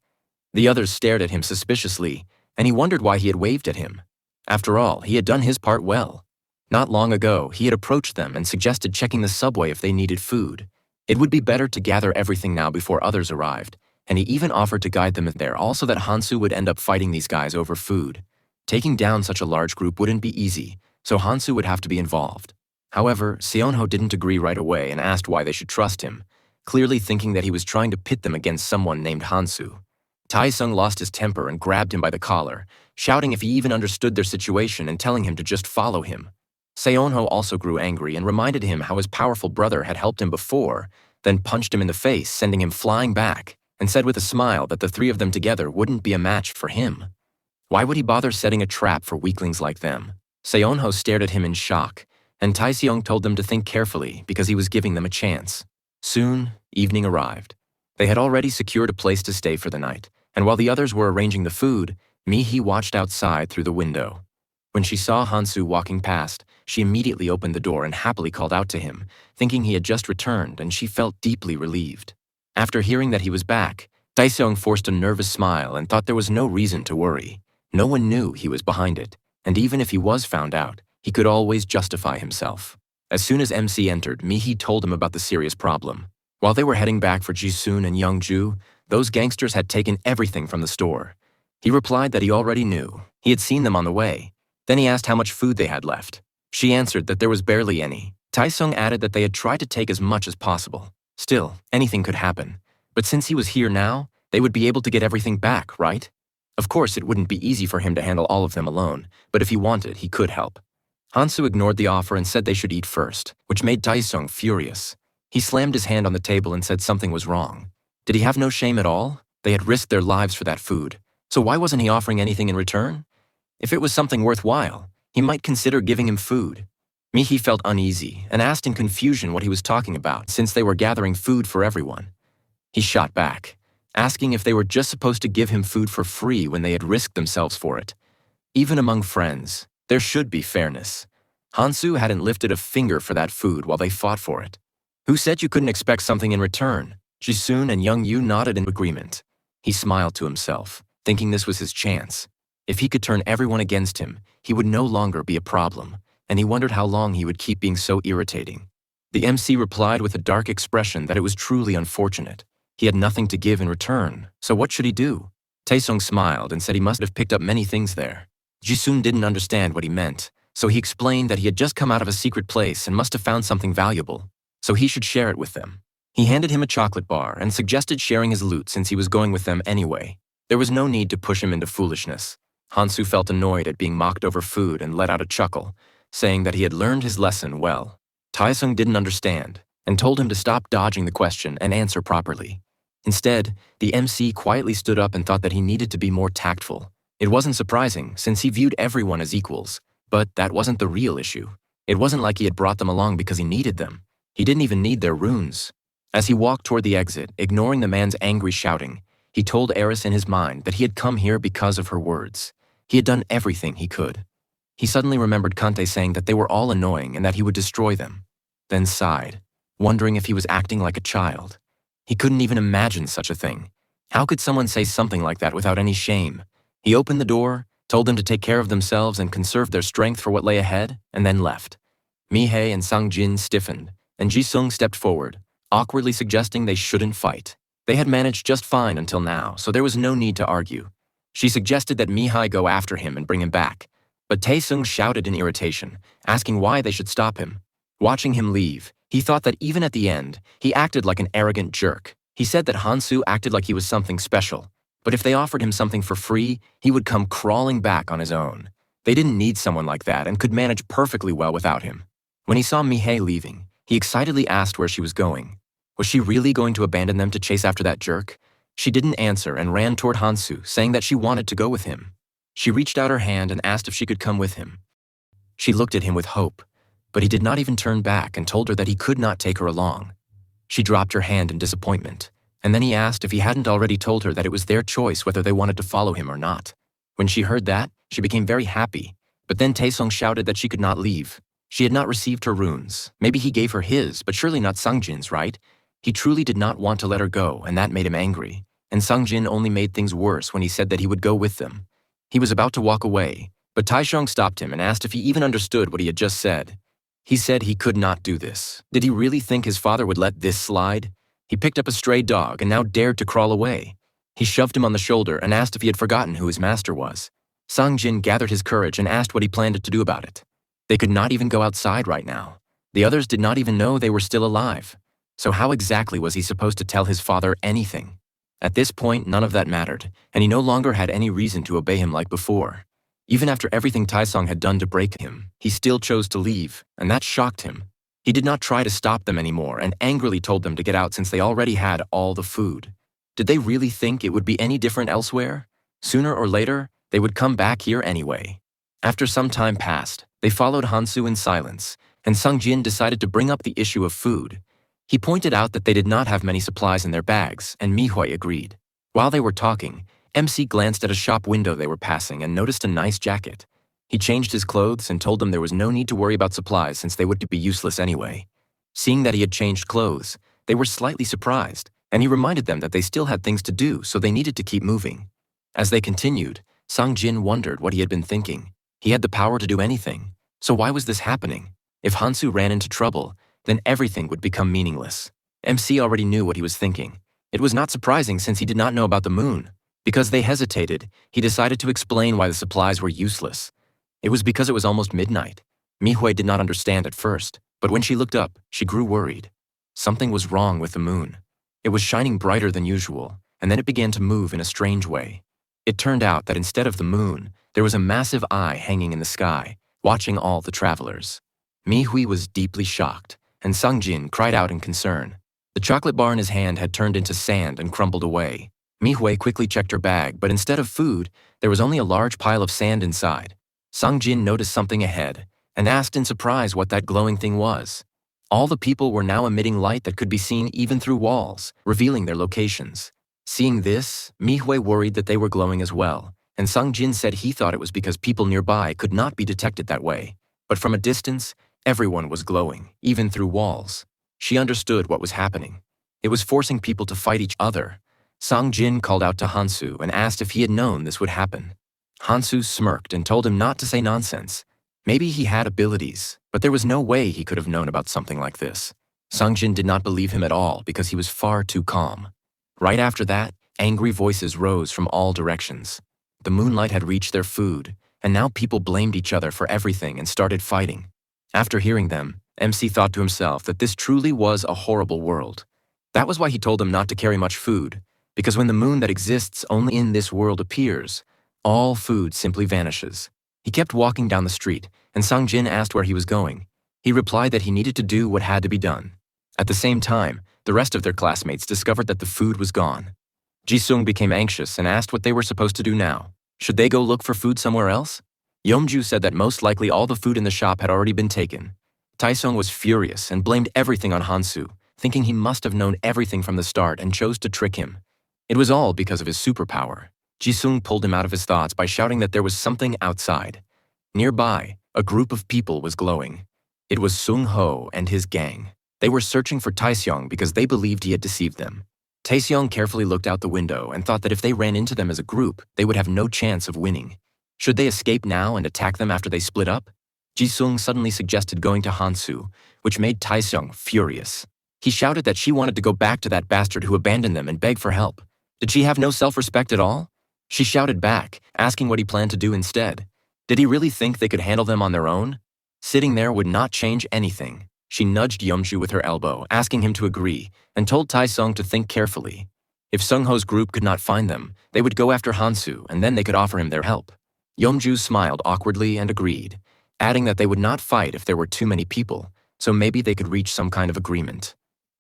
The others stared at him suspiciously, and he wondered why he had waved at him. After all, he had done his part well. Not long ago, he had approached them and suggested checking the subway if they needed food. It would be better to gather everything now before others arrived, and he even offered to guide them there, also that Hansu would end up fighting these guys over food. Taking down such a large group wouldn't be easy, so Hansu would have to be involved. However, Seonho didn't agree right away and asked why they should trust him, clearly thinking that he was trying to pit them against someone named Hansu. Tae-sung lost his temper and grabbed him by the collar, shouting if he even understood their situation and telling him to just follow him. Seonho also grew angry and reminded him how his powerful brother had helped him before, then punched him in the face, sending him flying back, and said with a smile that the three of them together wouldn't be a match for him. Why would he bother setting a trap for weaklings like them? Seonho stared at him in shock, and Tae-seong told them to think carefully because he was giving them a chance. Soon, evening arrived. They had already secured a place to stay for the night, and while the others were arranging the food, Mi-hee watched outside through the window. When she saw Hansu walking past, she immediately opened the door and happily called out to him, thinking he had just returned, and she felt deeply relieved. After hearing that he was back, Tae-seong forced a nervous smile and thought there was no reason to worry. No one knew he was behind it, and even if he was found out, he could always justify himself. As soon as MC entered, Mi-hee told him about the serious problem. While they were heading back for Ji-soon and Young-ju, those gangsters had taken everything from the store. He replied that he already knew. He had seen them on the way. Then he asked how much food they had left. She answered that there was barely any. Tae-sung added that they had tried to take as much as possible. Still, anything could happen. But since he was here now, they would be able to get everything back, right? Of course, it wouldn't be easy for him to handle all of them alone, but if he wanted, he could help. Hansu ignored the offer and said they should eat first, which made Tae-sung furious. He slammed his hand on the table and said something was wrong. Did he have no shame at all? They had risked their lives for that food, so why wasn't he offering anything in return? If it was something worthwhile, he might consider giving him food. Mi-hee felt uneasy and asked in confusion what he was talking about since they were gathering food for everyone. He shot back, asking if they were just supposed to give him food for free when they had risked themselves for it. Even among friends, there should be fairness. Hansu hadn't lifted a finger for that food while they fought for it. Who said you couldn't expect something in return? Ji-soon and Young-yu nodded in agreement. He smiled to himself, thinking this was his chance. If he could turn everyone against him, he would no longer be a problem, and he wondered how long he would keep being so irritating. The MC replied with a dark expression that it was truly unfortunate. He had nothing to give in return, so what should he do? Tae-sung smiled and said he must have picked up many things there. Ji-soon didn't understand what he meant, so he explained that he had just come out of a secret place and must have found something valuable, so he should share it with them. He handed him a chocolate bar and suggested sharing his loot since he was going with them anyway. There was no need to push him into foolishness. Hansu felt annoyed at being mocked over food and let out a chuckle, saying that he had learned his lesson well. Tae-sung didn't understand and told him to stop dodging the question and answer properly. Instead, the MC quietly stood up and thought that he needed to be more tactful. It wasn't surprising since he viewed everyone as equals, but that wasn't the real issue. It wasn't like he had brought them along because he needed them. He didn't even need their runes. As he walked toward the exit, ignoring the man's angry shouting, he told Eris in his mind that he had come here because of her words. He had done everything he could. He suddenly remembered Kante saying that they were all annoying and that he would destroy them, then sighed, wondering if he was acting like a child. He couldn't even imagine such a thing. How could someone say something like that without any shame? He opened the door, told them to take care of themselves and conserve their strength for what lay ahead, and then left. Mihei and Sanjin stiffened, and Jisung stepped forward, awkwardly suggesting they shouldn't fight. They had managed just fine until now, so there was no need to argue. She suggested that Mihai go after him and bring him back, but Taesung shouted in irritation, asking why they should stop him. Watching him leave, he thought that even at the end, he acted like an arrogant jerk. He said that Hansu acted like he was something special, but if they offered him something for free, he would come crawling back on his own. They didn't need someone like that and could manage perfectly well without him. When he saw Mihei leaving, he excitedly asked where she was going. Was she really going to abandon them to chase after that jerk? She didn't answer and ran toward Hansu, saying that she wanted to go with him. She reached out her hand and asked if she could come with him. She looked at him with hope, but he did not even turn back and told her that he could not take her along. She dropped her hand in disappointment, and then he asked if he hadn't already told her that it was their choice whether they wanted to follow him or not. When she heard that, she became very happy, but then Taesung shouted that she could not leave. She had not received her runes. Maybe he gave her his, but surely not Sangjin's, right? He truly did not want to let her go, and that made him angry, and Sangjin only made things worse when he said that he would go with them. He was about to walk away, but Taesung stopped him and asked if he even understood what he had just said. He said he could not do this. Did he really think his father would let this slide? He picked up a stray dog and now dared to crawl away. He shoved him on the shoulder and asked if he had forgotten who his master was. Sangjin gathered his courage and asked what he planned to do about it. They could not even go outside right now. The others did not even know they were still alive. So how exactly was he supposed to tell his father anything? At this point, none of that mattered, and he no longer had any reason to obey him like before. Even after everything Taesung had done to break him, he still chose to leave, and that shocked him. He did not try to stop them anymore and angrily told them to get out since they already had all the food. Did they really think it would be any different elsewhere? Sooner or later, they would come back here anyway. After some time passed, they followed Hansu in silence, and Sangjin decided to bring up the issue of food. He pointed out that they did not have many supplies in their bags, and Mihoi agreed. While they were talking, MC glanced at a shop window they were passing and noticed a nice jacket. He changed his clothes and told them there was no need to worry about supplies since they would be useless anyway. Seeing that he had changed clothes, they were slightly surprised, and he reminded them that they still had things to do, so they needed to keep moving. As they continued, Sangjin wondered what he had been thinking. He had the power to do anything, so why was this happening? If Hansu ran into trouble, then everything would become meaningless. MC already knew what he was thinking. It was not surprising since he did not know about the moon. Because they hesitated, he decided to explain why the supplies were useless. It was because it was almost midnight. Mihoi did not understand at first, but when she looked up, she grew worried. Something was wrong with the moon. It was shining brighter than usual, and then it began to move in a strange way. It turned out that instead of the moon, there was a massive eye hanging in the sky, watching all the travelers. Mihoi was deeply shocked, and Sangjin cried out in concern. The chocolate bar in his hand had turned into sand and crumbled away. Mihoi quickly checked her bag, but instead of food, there was only a large pile of sand inside. Sangjin noticed something ahead and asked in surprise what that glowing thing was. All the people were now emitting light that could be seen even through walls, revealing their locations. Seeing this, Mihoi worried that they were glowing as well, and Sangjin said he thought it was because people nearby could not be detected that way. But from a distance, everyone was glowing, even through walls. She understood what was happening. It was forcing people to fight each other. Sangjin called out to Hansu and asked if he had known this would happen. Hansu smirked and told him not to say nonsense. Maybe he had abilities, but there was no way he could have known about something like this. Sangjin did not believe him at all because he was far too calm. Right after that, angry voices rose from all directions. The moonlight had reached their food, and now people blamed each other for everything and started fighting. After hearing them, MC thought to himself that this truly was a horrible world. That was why he told them not to carry much food, because when the moon that exists only in this world appears, all food simply vanishes. He kept walking down the street, and Sangjin asked where he was going. He replied that he needed to do what had to be done. At the same time, the rest of their classmates discovered that the food was gone. Jisung became anxious and asked what they were supposed to do now. Should they go look for food somewhere else? Yeomju said that most likely all the food in the shop had already been taken. Taesung was furious and blamed everything on Hansu, thinking he must have known everything from the start and chose to trick him. It was all because of his superpower. Jisung pulled him out of his thoughts by shouting that there was something outside. Nearby, a group of people was glowing. It was Sung Ho and his gang. They were searching for Taesung because they believed he had deceived them. Taesung carefully looked out the window and thought that if they ran into them as a group, they would have no chance of winning. Should they escape now and attack them after they split up? Ji-sung suddenly suggested going to Hansu, which made Tae-seong furious. He shouted that she wanted to go back to that bastard who abandoned them and beg for help. Did she have no self-respect at all? She shouted back, asking what he planned to do instead. Did he really think they could handle them on their own? Sitting there would not change anything. She nudged Yeomju with her elbow, asking him to agree, and told Tae-seong to think carefully. If Sungho's group could not find them, they would go after Hansu, and then they could offer him their help. Yeomju smiled awkwardly and agreed, adding that they would not fight if there were too many people, so maybe they could reach some kind of agreement.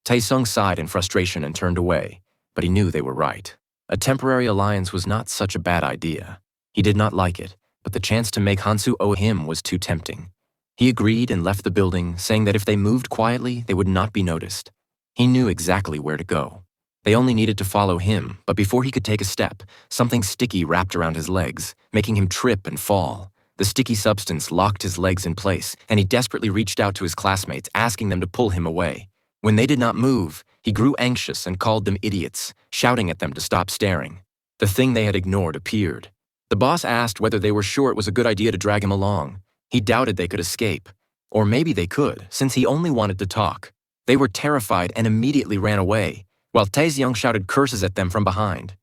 Tae-seong sighed in frustration and turned away, but he knew they were right. A temporary alliance was not such a bad idea. He did not like it, but the chance to make Hansu owe him was too tempting. He agreed and left the building, saying that if they moved quietly, they would not be noticed. He knew exactly where to go. They only needed to follow him, but before he could take a step, something sticky wrapped around his legs, making him trip and fall. The sticky substance locked his legs in place, and he desperately reached out to his classmates, asking them to pull him away. When they did not move, he grew anxious and called them idiots, shouting at them to stop staring. The thing they had ignored appeared. The boss asked whether they were sure it was a good idea to drag him along. He doubted they could escape. Or maybe they could, since he only wanted to talk. They were terrified and immediately ran away, while Tae-seong shouted curses at them from behind.